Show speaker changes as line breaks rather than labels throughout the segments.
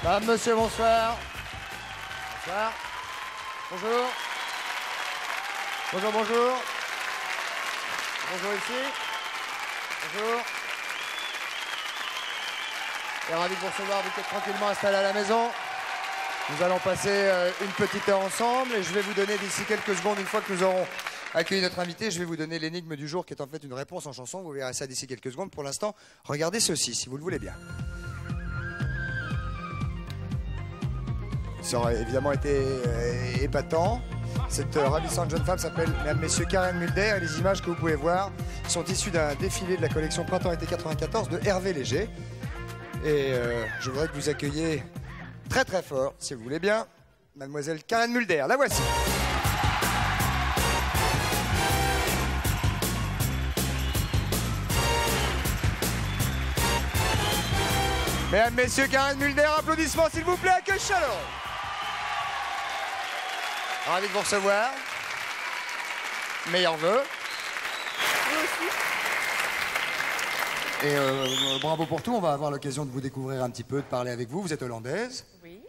Madame, monsieur, bonsoir. Bonsoir. Bonjour. Bonjour, bonjour. Bonjour ici. Bonjour. Et ravi de vous recevoir, vous êtes tranquillement installé à la maison. Nous allons passer une petite heure ensemble et je vais vous donner d'ici quelques secondes, une fois que nous aurons accueilli notre invité, je vais vous donner l'énigme du jour qui est en fait une réponse en chanson. Vous verrez ça d'ici quelques secondes. Pour l'instant, regardez ceci, si vous le voulez bien. Ça aurait évidemment été épatant. Cette ravissante jeune femme s'appelle Mesdames, Messieurs Karen Mulder et les images que vous pouvez voir sont issues d'un défilé de la collection Printemps-été 94 de Hervé Léger. Et je voudrais que vous accueilliez très très fort, si vous voulez bien, Mademoiselle Karen Mulder. La voici. Mesdames, Messieurs, Karen Mulder, applaudissements s'il vous plaît, accueil chaleureux. Ravi de vous recevoir. Meilleurs vœux.
Vous aussi.
Et bravo pour tout, on va avoir l'occasion de vous découvrir un petit peu, de parler avec vous. Vous êtes hollandaise.
Oui.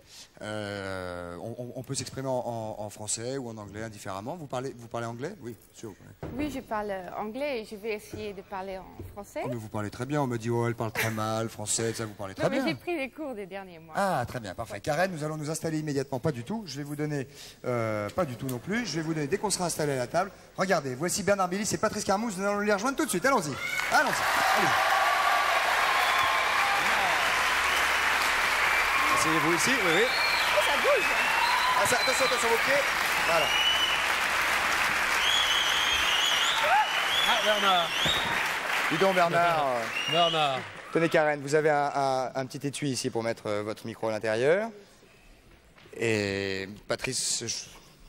On peut s'exprimer en français ou en anglais indifféremment. Vous parlez anglais? Oui, sûr.
Oui, je parle anglais et je vais essayer de parler en français.
Oh, mais vous parlez très bien. On me dit, oh, elle parle très mal, français, ça, vous parlez très bien.
J'ai pris les cours des derniers mois.
Ah, très bien, parfait. Karen, nous allons nous installer immédiatement. Pas du tout. Je vais vous donner, pas du tout non plus. Je vais vous donner, dès qu'on sera installé à la table, regardez, voici Bernard Billy et Patrice Carmouze. Nous allons les rejoindre tout de suite. Allons-y. Allons-y. Allez. Asseyez-vous ici, oui, oui.
Oh, ça bouge.
Ah, ça, attention vos pieds. Voilà.
Ah, Bernard.
Dis donc, Bernard.
Bernard.
Tenez, Karen, vous avez un petit étui ici pour mettre votre micro à l'intérieur. Et Patrice,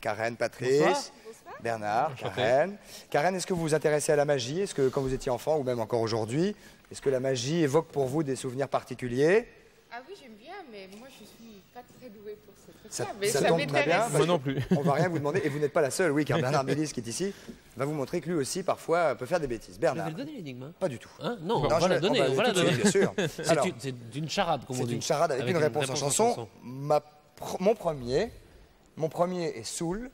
Karen, Patrice.
Bonsoir.
Bernard,
Enchanté.
Karen. Karen, est-ce que vous vous intéressez à la magie? Est-ce que quand vous étiez enfant ou même encore aujourd'hui, est-ce que la magie évoque pour vous des souvenirs particuliers?
Ah oui, j'aime bien, mais moi je suis pas très douée pour ce
Ça,
truc-là. Mais
ça
ça
tombe très bien.
m'intéresse.
Moi non plus.
On va rien vous demander. Et vous n'êtes pas la seule, oui, car Bernard Mélis, qui est ici, va vous montrer que lui aussi, parfois, peut faire des bêtises.
Je
Bernard.
vais le donner l'énigme.
Pas du tout.
Hein non,
Non,
on va la donner. On va la
tout de
donner.
suite, bien sûr. Alors,
C'est une charade, comme on
c'est
dit.
une charade avec une réponse en chanson. Mon premier est Soul.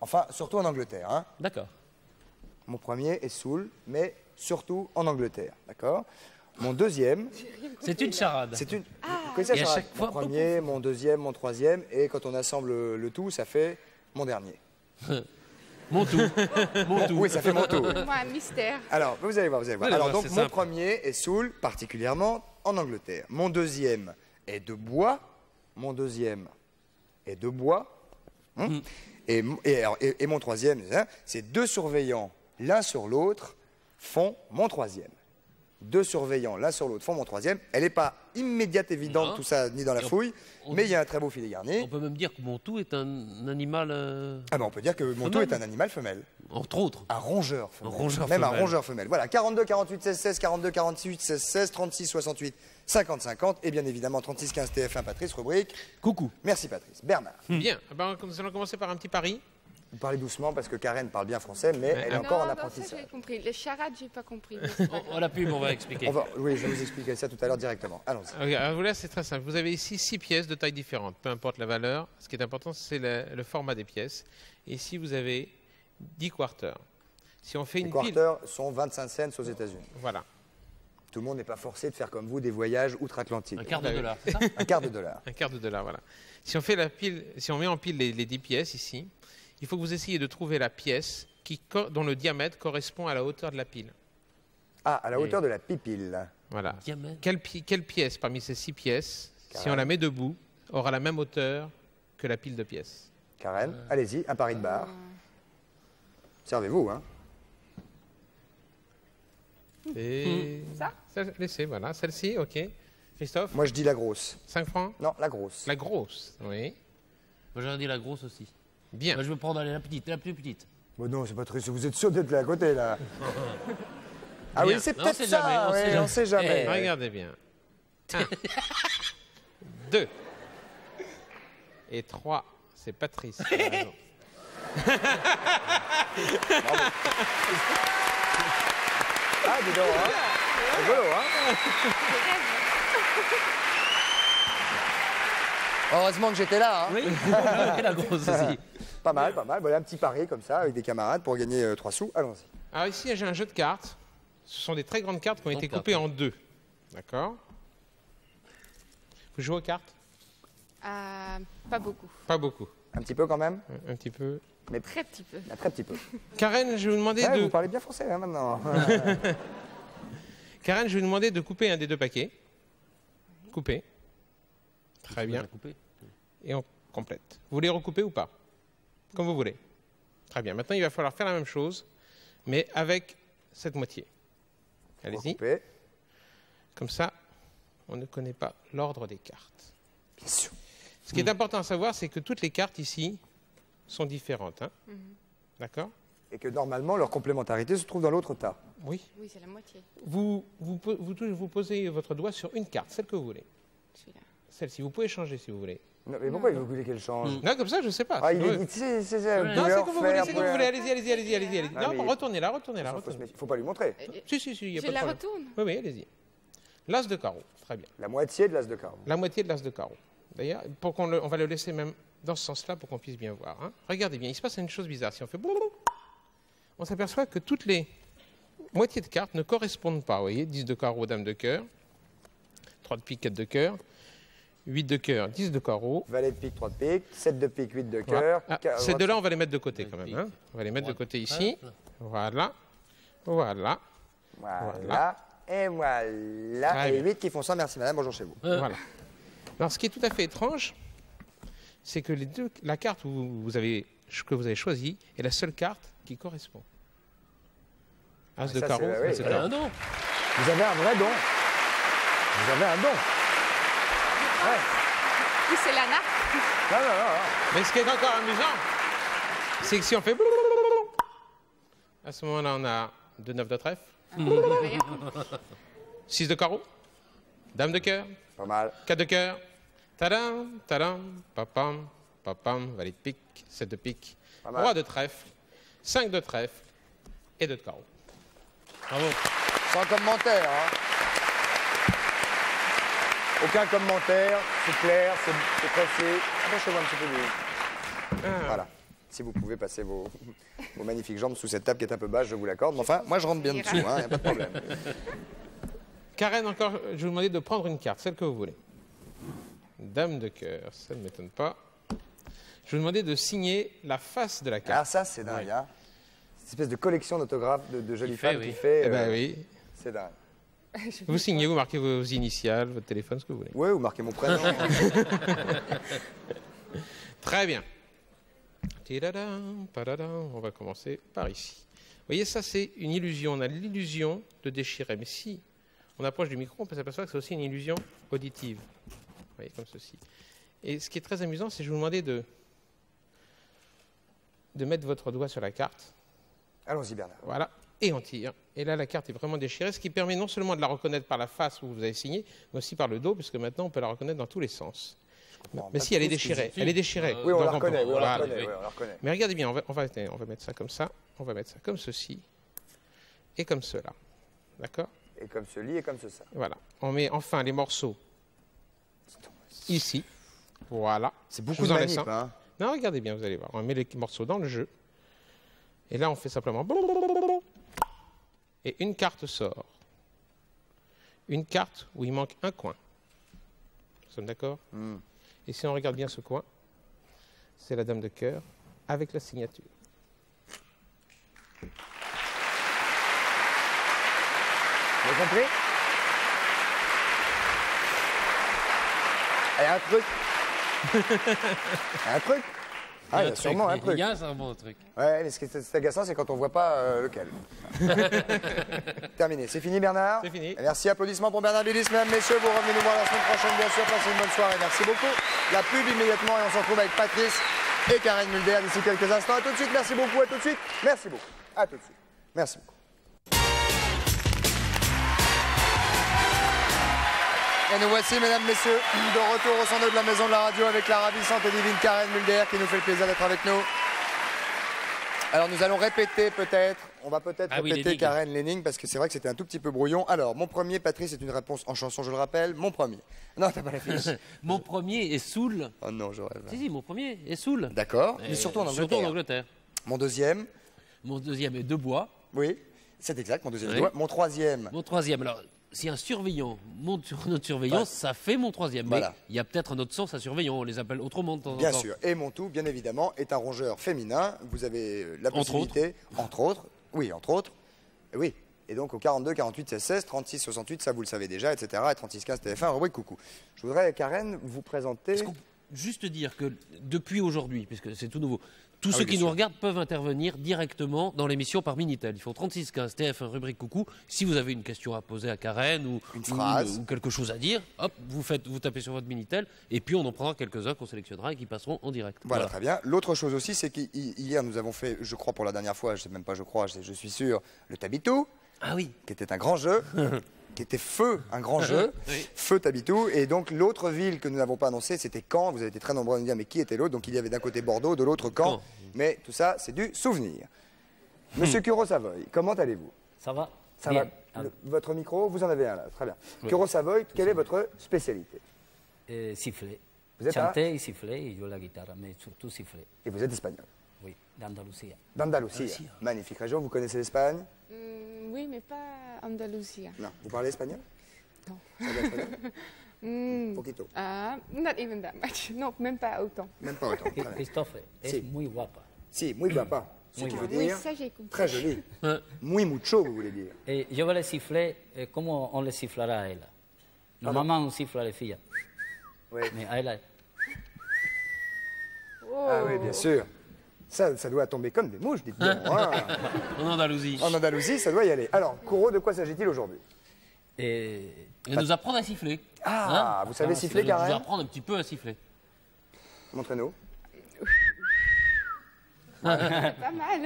Enfin, surtout en Angleterre. Hein.
D'accord.
Mon premier est Soul, mais surtout en Angleterre. D'accord. Mon deuxième,
C'est une charade.
c'est une. Vous connaissez la
Et à
charade?
chaque fois,
Mon premier, mon deuxième, mon troisième, et quand on assemble le tout, ça fait mon dernier.
Mon tout. Mon tout.
Oui, ça fait mon tout. oui.
Moi, un mystère.
Alors, vous allez voir, vous allez voir.
Vous allez
Alors,
voir,
donc,
c'est
mon
simple.
premier est Soul, particulièrement en Angleterre. Mon deuxième est de bois. Mon deuxième est de bois. Hein. Et mon troisième, hein, c'est deux surveillants l'un sur l'autre font mon troisième. Deux surveillants l'un sur l'autre font mon troisième. Elle n'est pas immédiate, évidente,
Non.
tout ça, ni dans la
Et
fouille,
on
mais
dit-
il y a un très beau filet garni.
On peut même dire que mon tout est un animal.
Ah ben on peut dire que mon tout est un animal femelle.
Entre autres.
Un rongeur femelle.
Un rongeur
Même
femelle.
un rongeur femelle. Voilà, 42, 48, 16, 16, 42, 48, 16, 16, 36, 68, 50, 50. Et bien évidemment, 36, 15, TF1, Patrice, rubrique.
Coucou.
Merci Patrice. Bernard,
Bien, eh ben, nous allons commencer par un petit pari.
vous parlez doucement parce que Karen parle bien français, mais elle est
Non,
encore en
non, ça
apprentissage.
j'ai compris. Les charades, j'ai pas compris.
La pub, on va expliquer.
Oui, je vais vous expliquer ça tout à l'heure directement. Allons-y.
Alors, voilà, c'est très simple. Vous avez ici 6 pièces de taille différente, peu importe la valeur. Ce qui est important, c'est le format des pièces. Et ici, vous avez 10 quarters. Si on fait
Les
une pile...
quarters sont 25 cents aux États-Unis.
Voilà.
Tout le monde n'est pas forcé de faire comme vous des voyages outre-Atlantique.
Un quart de dollar, c'est ça?
Un quart de dollar.
Un quart de dollar, voilà. Si on fait la pile, si on met en pile les 10 pièces ici, il faut que vous essayiez de trouver la pièce dont le diamètre correspond à la hauteur de la pile.
Ah, à la hauteur de la pipille.
Voilà.
Diamètre.
Quelle pièce parmi ces 6 pièces, si
Carrément.
on la met debout, aura la même hauteur que la pile de pièces?
Karen, allez-y, un pari de bar. Servez-vous, hein.
Et...
Ça
Laissez, voilà. Celle-ci, ok. Christophe,
Moi, je dis la grosse.
5 francs?
Non, la grosse.
La grosse, oui.
Moi, j'aurais dit la grosse aussi.
Bien.
Moi, je vais prendre la petite, la plus petite.
Bon, non, c'est pas très... Vous êtes sûr d'être là à côté, là. Ah
Bien.
oui, c'est
Non, on
peut-être
sait
ça.
jamais, on sait
ouais,
jamais.
on sait jamais.
Eh,
Regardez bien. 1, 2 et 3. C'est Patrice. qui a raison.
Ah, dis donc, hein. Rigolo, hein. Heureusement que j'étais là. Hein.
Oui, et la grosse aussi.
Pas mal, pas mal. Voilà un petit pari comme ça avec des camarades pour gagner 3 sous. Allons-y.
Alors ici, j'ai un jeu de cartes. Ce sont des très grandes cartes qui ont été coupées en deux. D'accord? Vous jouez aux cartes?
Pas beaucoup.
Pas beaucoup.
Un petit peu quand même.
Un petit peu.
Mais
Très petit peu.
un très petit peu.
Karen, je vais vous demander
Ouais,
de...
Vous parlez bien français hein, maintenant.
Karen, je vais vous demander de couper un des deux paquets. Couper. Très bien.
Coupé.
Et on complète. Vous voulez recouper ou pas? Comme vous voulez. Très bien. Maintenant, il va falloir faire la même chose, mais avec cette moitié. Allez-y.
Coupé.
Comme ça, on ne connaît pas l'ordre des cartes.
Bien sûr.
Ce qui est important à savoir, c'est que toutes les cartes ici sont différentes. Hein. D'accord?
Et que normalement, leur complémentarité se trouve dans l'autre tas.
Oui.
Oui, c'est la moitié.
Vous posez votre doigt sur une carte, celle que vous voulez.
Celui-là.
Celle-ci. Vous pouvez changer si vous voulez.
Non, mais pourquoi vous voulez qu'elle change
Non, comme ça, je ne sais pas.
Ah,
Si
il
vous
est
voulez.
c'est
Non, c'est
couleur,
comme vous voulez,
fer,
c'est comme vous voulez. Allez-y, allez-y, allez-y, allez-y.
Ah,
Non,
mais-
retournez là, retournez là.
Il faut pas lui montrer.
Si, il n'y a
Je
pas de
la
problème.
retourne.
Oui, oui, allez-y. L'as de carreau, très bien.
La moitié de l'as de carreau.
La moitié de l'as de carreau. D'ailleurs, on va le laisser même dans ce sens-là pour qu'on puisse bien voir. Hein. Regardez bien, il se passe une chose bizarre. Si on fait blablabla, on s'aperçoit que toutes les moitiés de cartes ne correspondent pas. Vous voyez, 10 de carreau, dame de cœur, 3 de pique, 4 de cœur, 8 de cœur, 10 de carreau.
Valet de pique, 3 de pique, 7 de pique, 8 de
Voilà.
cœur.
Ah, ces deux-là, on va les mettre de côté quand même. Hein. On va les mettre de côté ici. Voilà. Voilà.
Voilà. Et voilà.
Très
Et
bien.
8 qui font ça, merci madame, bonjour chez vous.
Voilà. Alors, ce qui est tout à fait étrange, c'est que la carte que vous avez choisie est la seule carte qui correspond. As de
ça,
carreau,
c'est- oui.
as de
Ah
carreau.
non.
Vous avez un vrai don. Vous avez un don.
Oui, c'est la nappe.
Non.
Mais ce qui est encore amusant, c'est que si on fait à ce moment-là, on a 2 9 de trèfle, 6 de carreau, dame de cœur,
Pas mal.
4 de cœur, tadam, tadam, papam, papam, valet de pique, 7 de pique,
Pas mal.
roi de trèfle, 5 de trèfle et 2 de carreau.
Bravo.
Sans commentaire. Hein. Aucun commentaire, c'est clair, c'est précis. Approchez-moi un petit peu du... Voilà. Si vous pouvez passer vos magnifiques jambes sous cette table qui est un peu basse, je vous l'accorde. Mais enfin, moi je rentre bien dessous, il n'y a pas de problème.
Karen, encore, je vais vous demander de prendre une carte, celle que vous voulez. Dame de cœur, ça ne m'étonne pas. Je vais vous demander de signer la face de la
Ah
carte.
ça c'est dingue, hein. Cette espèce de collection d'autographes de jolies
fait,
femmes
oui.
qui fait...
Eh ben oui.
C'est dingue.
Vous signez, vous marquez vos initiales, votre téléphone, ce que vous voulez.
Oui, ou marquez mon prénom.
Très bien. Tidadam, padadam. On va commencer par ici. Vous voyez, ça c'est une illusion. On a l'illusion de déchirer. Mais si on approche du micro, on peut s'apercevoir que c'est aussi une illusion auditive. Vous voyez, comme ceci. Et ce qui est très amusant, c'est que je vais vous demander de mettre votre doigt sur la carte.
Allons-y Bernard.
Voilà. Et on tire. Et là, la carte est vraiment déchirée, ce qui permet non seulement de la reconnaître par la face où vous avez signé, mais aussi par le dos, puisque maintenant on peut la reconnaître dans tous les sens.
comprends
Mais
pas
si, elle est
tout ce qu'ils
déchirée.
disent.
Elle est déchirée.
Oui, on la
Donc,
reconnaît, oui, on la
voilà.
reconnaît,
oui.
oui, on la reconnaît.
Mais regardez bien, on va mettre ça comme ça, on va mettre ça comme ceci, et comme cela. D'accord?
Et comme ce lit et comme ce ça.
Voilà. On met enfin les morceaux ici. Voilà.
C'est
Je
beaucoup
vous
de
en laisse
manip,
un.
hein.
Non, regardez bien, vous allez voir. On met les morceaux dans le jeu. Et là, on fait simplement... Et une carte sort. Une carte où il manque un coin. Nous sommes d'accord? Et si on regarde bien ce coin, c'est la dame de cœur avec la signature.
Vous avez compris? Il y a un truc. Il y a un truc. Ah, il y a sûrement un truc.
Il y a un bon truc.
Ouais, mais ce qui est agaçant, c'est quand on voit pas lequel. Terminé. C'est fini, Bernard?
C'est fini.
Et merci, applaudissements pour Bernard Billis, mesdames, messieurs. Vous revenez nous voir la semaine prochaine, bien sûr. Passez une bonne soirée. Merci beaucoup. La pub immédiatement et on se retrouve avec Patrice et Karen Mulder d'ici quelques instants. À tout de suite. Merci beaucoup. À tout de suite. Merci beaucoup. À tout de suite. Merci beaucoup. Et nous voici, mesdames, messieurs, de retour au centre de la maison de la radio avec la ravissante et divine Karen Mulder qui nous fait le plaisir d'être avec nous. Alors nous allons répéter peut-être, on va peut-être
Ah oui,
répéter
l'énigme.
Karen l'énigme parce que c'est vrai que c'était un tout petit peu brouillon. Alors mon premier, Patrice, c'est une réponse en chanson, je le rappelle. Mon premier. Non, t'as pas la fiche.
Mon premier est Soul.
Oh non, je rêve.
Si, mon premier est Soul.
D'accord, mais surtout en Angleterre.
Angleterre.
Mon deuxième,
Mon deuxième est De Bois.
oui, c'est exact, mon deuxième
Oui.
doigt. Mon troisième,
Mon troisième, alors, si un surveillant monte sur notre surveillant,
Ouais.
ça fait mon troisième.
Voilà.
Mais il y a peut-être un autre sens à surveillant, on les appelle autrement de temps en temps.
bien sûr. Et mon tout, bien évidemment, est un rongeur féminin. Vous avez la
Entre
possibilité, entre autres, oui, entre autres, oui. Et donc au 42, 48, 16, 16, 36, 68, ça vous le savez déjà, etc. Et 36, 15, TF1, rubrique coucou. Je voudrais, Karen, vous présenter...
Est-ce qu'on peut juste dire que depuis aujourd'hui, puisque c'est tout nouveau, tous
Ah
ceux
oui,
qui
bien
nous
sûr.
regardent peuvent intervenir directement dans l'émission par Minitel. Il faut 36 15 TF1 rubrique coucou. Si vous avez une question à poser à Karen ou
Une phrase.
ou quelque chose à dire, hop, vous tapez sur votre Minitel et puis on en prendra quelques-uns qu'on sélectionnera et qui passeront en direct.
Voilà, très bien. L'autre chose aussi, c'est qu'hier, nous avons fait, je crois pour la dernière fois, je sais même pas, je suis sûr, le Tabitou,
Ah oui.
qui était un grand jeu, qui était feu, un grand jeu,
Oui.
feu Tabitou. Et donc l'autre ville que nous n'avons pas annoncée, c'était Caen. Vous avez été très nombreux à nous dire, mais qui était l'autre? Donc il y avait d'un côté Bordeaux, de l'autre Caen.
Caen.
Mais tout ça, c'est du souvenir. Monsieur Curo-Savoy, comment allez-vous?
Ça va?
Ça
Bien.
va.
Alors,
Votre micro, vous en avez un là, très bien. Curo-Savoy, quelle est votre spécialité?
siffler.
Vous êtes
Chanter et siffler, et jouer la guitare, mais surtout siffler.
Et vous êtes espagnol.
Oui, d'Andalousie.
D'Andalousie. Magnifique région. Vous connaissez l'Espagne?
Oui, mais pas Andalusia.
Non. Vous parlez espagnol?
Non.
Ça va espagnol? Poquito.
Not even that much. Non, même pas autant.
Même pas autant. Très bien.
Christophe
Si.
est muy guapa.
Si, muy guapa. Ce
Muy
qui veut
guapa.
Oui,
dire
ça j'ai compris.
très joli. Muy mucho, vous voulez dire.
Et je vais le siffler comme on le sifflera à elle. Normalement, on siffle à les filles.
Oui.
Mais à elle,
Ah oui, bien sûr. Ça doit tomber comme des mouches, dites donc. Hein.
En Andalousie.
En Andalousie, ça doit y aller. Alors, Kouro, de quoi s'agit-il aujourd'hui?
et
Et nous apprendre à siffler.
Ah, vous savez siffler,
Nous
Karen?
apprendre un petit peu à siffler.
Montrez-nous.
Pas mal.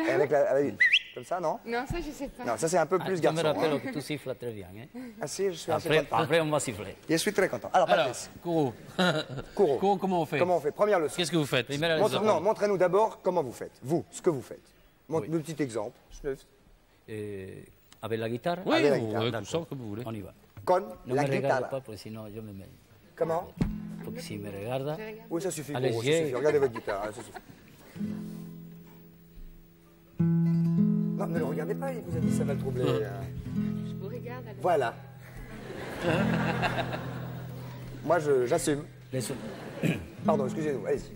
Et comme ça, non?
Non, ça je sais pas.
Non, ça c'est un peu plus
je me
garçon.
rappelle
hein.
que tu siffles très bien. Hein.
Ah si, je suis assez
Après,
content.
après, on va siffler.
Je suis très content. Alors,
Alors,
Patrice,
Kouro.
Kouro,
Kouro, comment on fait
comment on fait? Première leçon.
Qu'est-ce que vous faites
Primera
Non, montrez-nous d'abord comment vous faites. Vous, ce que vous faites.
Oui.
Le petit exemple.
Avec la guitare,
Oui,
Avec la
on
guitare,
va tout ça comme vous voulez.
on y va.
Con
Ne
la
me regarde
guitare.
pas, parce que sinon je me mets.
Comment?
Porque si me regarda,
Je regarde.
Oui, ça suffit.
Allez,
Kouro, ça
j'ai-
suffit. Regardez votre guitare. hein, ça suffit. Non, ne le regardez pas, il vous a dit ça va le troubler.
Je vous regarde. alors.
Voilà. Moi, j'assume.
les sons-
Pardon, excusez-nous, allez-y.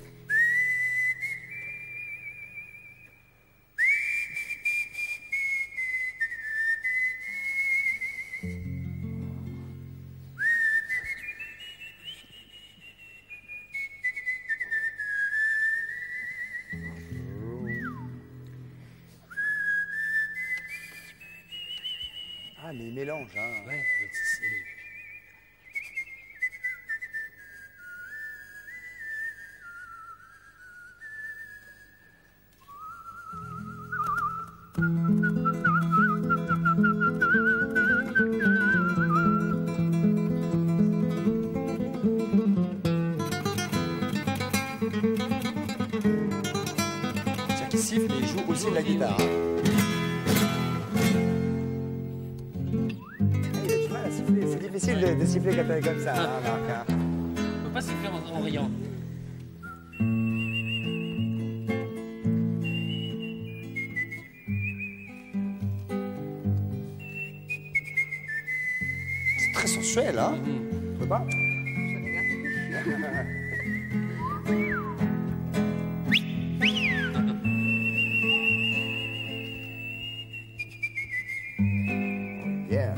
Ah, mais il mélange, hein.
Ouais,
C'est-à-dire qu'il siffle et il joue aussi de la guitare. Ah, il a du mal à siffler. C'est difficile de siffler quand t'es comme ça, hein, Marc, hein.
on peut pas siffler en riant.
C'est très sensuel, hein. Tu peux pas?
Je regarde.
Yeah.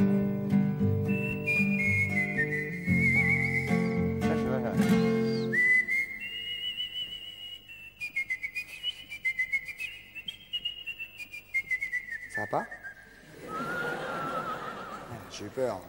Ça va pas? Ah, j'ai eu peur.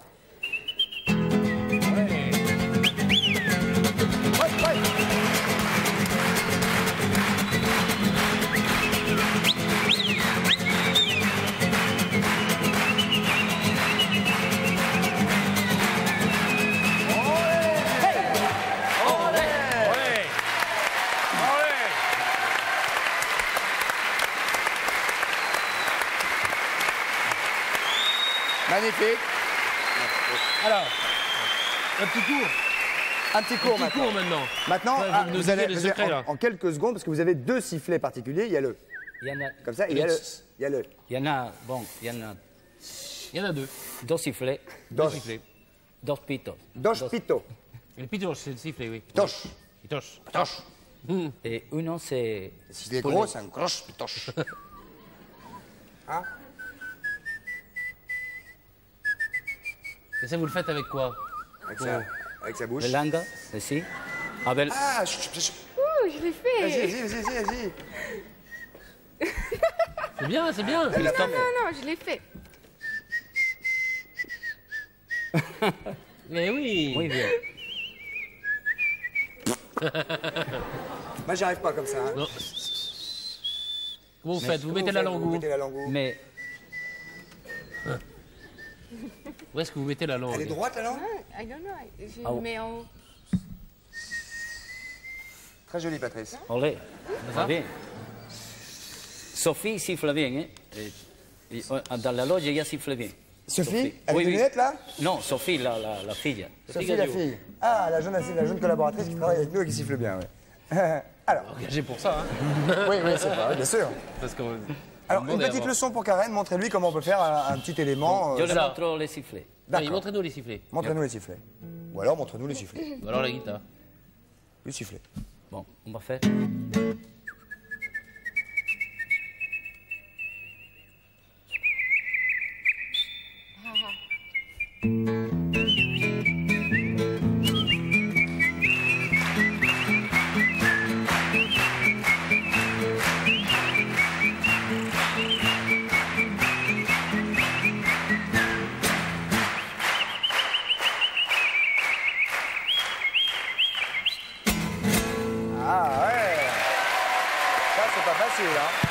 Magnifique.
Alors, un petit cours.
Un petit cours
Un petit cours maintenant.
Maintenant,
Ouais,
ah,
vous nous
vous allez,
disiez les secrets, là.
en quelques secondes, parce que vous avez 2 sifflets particuliers. Il y a le
Il y en a,
comme ça, et il y a le. Il y a le.
il y en a, bon, il y en a
Il y en a 2.
dos sifflets,
Dos.
Sifflets.
dos pitos.
Dos pito.
Le pitoche, c'est le sifflet, oui.
Toche.
Pitoche. Pitoche.
Et uno c'est...
S'il est gros, c'est un grosse pitoche. Hein?
Et ça, vous le faites avec quoi?
Avec sa bouche.
La langue, ici. Avec,
Ah, chut.
Ouh, je l'ai fait.
Vas-y.
C'est bien, c'est bien.
Non, je l'ai fait.
Mais oui.
muy bien.
Moi, j'y arrive pas comme ça. Hein.
Non. Comment vous faites? Vous mettez la langue
Vous
où?
mettez la langue où?
Mais
Où est-ce que vous mettez la langue?
Elle est droite, la langue?
I don't know. Je
Ah,
le mets en...
Très jolie, Patrice.
olé,
Ça?
va bien. Sophie siffle bien, hein. Dans la loge, ella siffle bien.
Sophie, avec
Oui,
des
oui.
lunettes, là?
Non, Sophie, la fille.
Sophie, la fille. Ah, la jeune collaboratrice qui travaille avec nous et qui siffle bien, ouais. Alors,
Engagé pour ça, hein.
oui, c'est pas, bien sûr.
Parce que.
Alors, une petite leçon pour Karen. Montrez-lui comment on peut faire un petit élément.
Yo le
ça.
montre les sifflets.
D'accord.
Montrez-nous les sifflets.
Montrez-nous les sifflets. Ou alors, montrez-nous les sifflets.
Ou alors la guitare.
Le sifflet.
Bon, on va faire.
Ah, ouais. Ça, c'est pas facile, hein.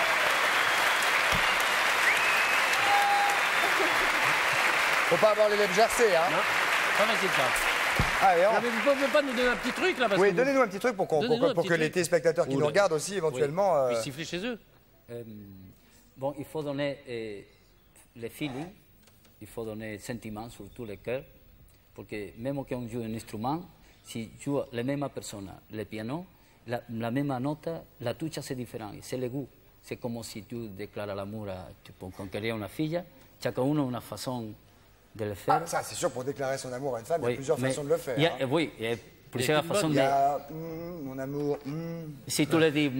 Faut pas avoir les lèvres gercées, hein.
Pas facile ça.
Allez,
Non, mais vous pouvez pas nous donner un petit truc là parce
Oui,
que
donnez-nous un petit truc pour,
Donnez-nous un
pour
petit
que les
truc.
téléspectateurs qui nous
Oula.
regardent aussi, éventuellement...
Puis siffler chez eux.
Bon, il faut donner les feelings, il faut donner sentiment, surtout le cœur, parce que même quand on joue un instrument, si joue la même personne, le piano, la même note, la touche c'est différent, c'est le goût. C'est comme si tu déclares l'amour pour conquérir une fille, chacun a une façon de le faire.
Ah, ça, c'est sûr, pour déclarer son amour à une femme, il y a
Oui,
plusieurs
mais
façons de le faire.
il y a-
hein.
Oui, il y a plusieurs
une
façons
bonne-
Il
de...
y a mon amour.
Si tu le dis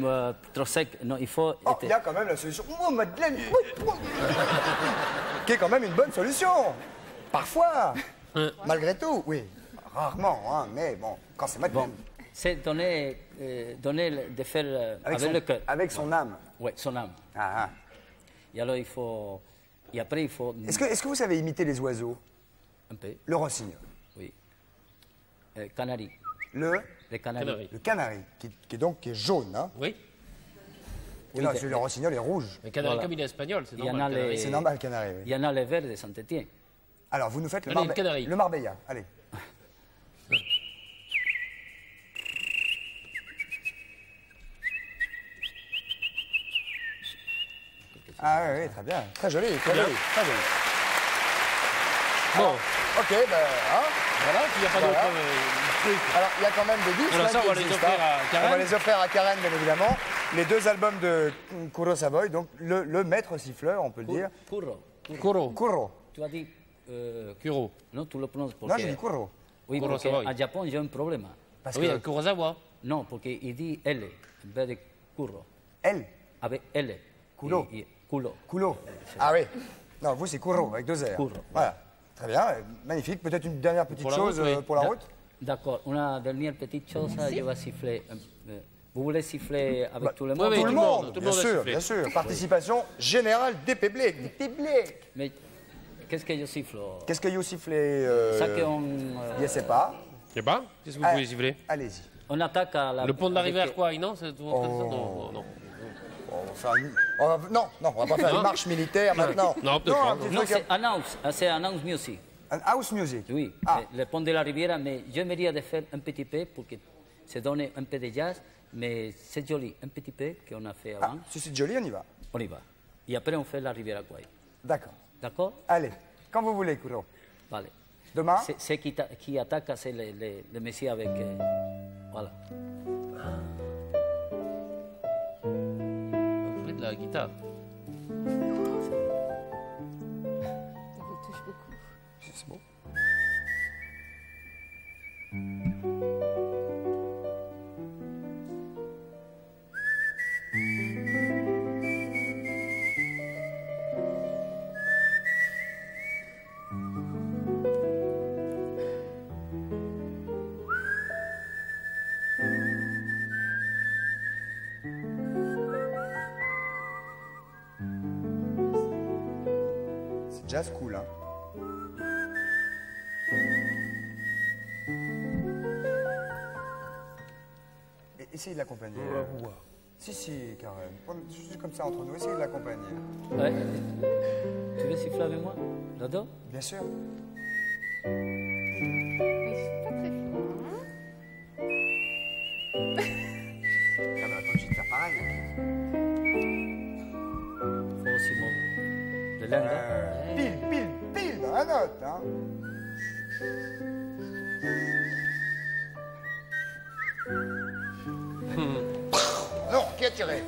trop sec, non, il faut...
Oh, il y a quand même la solution. Oh, Madeleine qui est quand même une bonne solution. Parfois. Malgré tout, oui. Rarement, hein, mais bon, quand c'est Madeleine.
Bon, c'est donner, de faire avec le cœur.
Avec son âme.
Oui, son âme.
Ah, ah.
Et alors, il faut... Et après, il faut...
Est-ce que vous savez imiter les oiseaux?
Un peu,
Le rossignol.
oui. Canari.
Le
Canari.
canari, qui est jaune. Hein.
Oui.
Et non, le rossignol est rouge.
Mais canari
Voilà.
comme il est espagnol, c'est
Il y en
normal.
a les-
canari.
C'est normal, canari, oui.
Il y en a les verts de Saint-Étienne.
Alors, vous nous faites
Allez, le canari.
le Marbella. Allez. Ah oui, oui, très bien. Très joli, très joli, très joli.
Bon,
Ok, ben, hein.
voilà, puis il n'y a pas
Voilà.
d'autre truc.
Alors, il y a quand même des disques
Alors
là,
ça,
qui
on va les
existent,
offrir
hein.
à Karen.
On va les offrir à Karen, bien évidemment. Les 2 albums de Kuro Savoy, donc le maître siffleur, on peut le dire.
Curro.
Kuro.
Kuro.
Tu as dit...
Kuro.
non, tu le prononces
Non,
porque...
j'ai dit Kuro.
Oui,
Kuro
parce
Savoy.
qu'à Japon, j'ai un problème.
Parce
Oui,
que
Kurosawa.
Non, parce qu'il dit L, en vez de curro.
elle,
Avec L.
Culo.
Culo.
Kulo. Ah oui. Non, vous, c'est Kuro, avec 2 R.
Kuro.
Voilà. Très bien, magnifique. Peut-être une dernière petite
Pour la
chose
route, oui.
pour la route.
D'accord, une dernière petite chose, je vais siffler. Vous voulez siffler avec tout le
Oui,
monde
oui.
Tout le monde,
tout le
bien
monde a
sûr,
sifflé.
bien sûr. Participation générale des publics. Des publics.
Mais qu'est-ce que je siffle
Qu'est-ce que vous sifflez
Ça qu'on
Je ne sais pas.
Je sais pas. Qu'est-ce que vous pouvez siffler?
Allez-y.
on attaque à la...
Le pont de la
avec-
rivière, quoi, non? C'est tout en train de ça? Non, non.
On va faire non, on va pas faire une marche militaire maintenant.
Non, peut-être pas.
un petit
Non,
truc,
c'est announce music.
un house music.
Oui,
Ah.
le pont de la rivière, mais j'aimerais de faire un petit peu pour que se donne un peu de jazz, mais c'est joli, un petit peu qu'on a fait
Ah,
avant.
si c'est joli, on y va.
On y va. Et après, on fait la rivière Kwai.
D'accord.
D'accord?
Allez. Quand vous voulez, Kuro.
Vale.
Demain
C'est qui attaque, c'est le Messie avec... voilà.
Vous jouez de la guitare.
Ça vous touche beaucoup.
C'est beau. C'est jazz cool, hein. Essayez de l'accompagner. Si, Karen. Juste comme ça entre nous, essayez de l'accompagner.
Ouais. Tu veux siffler avec moi? Là-dedans?
Bien sûr.
Mais je suis pas très fort. Hein?
Ah bah attends, je vais te faire pareil.
Faut aussi mon... Le langue, hein?
Pile dans la note, hein. Non, qui a tiré?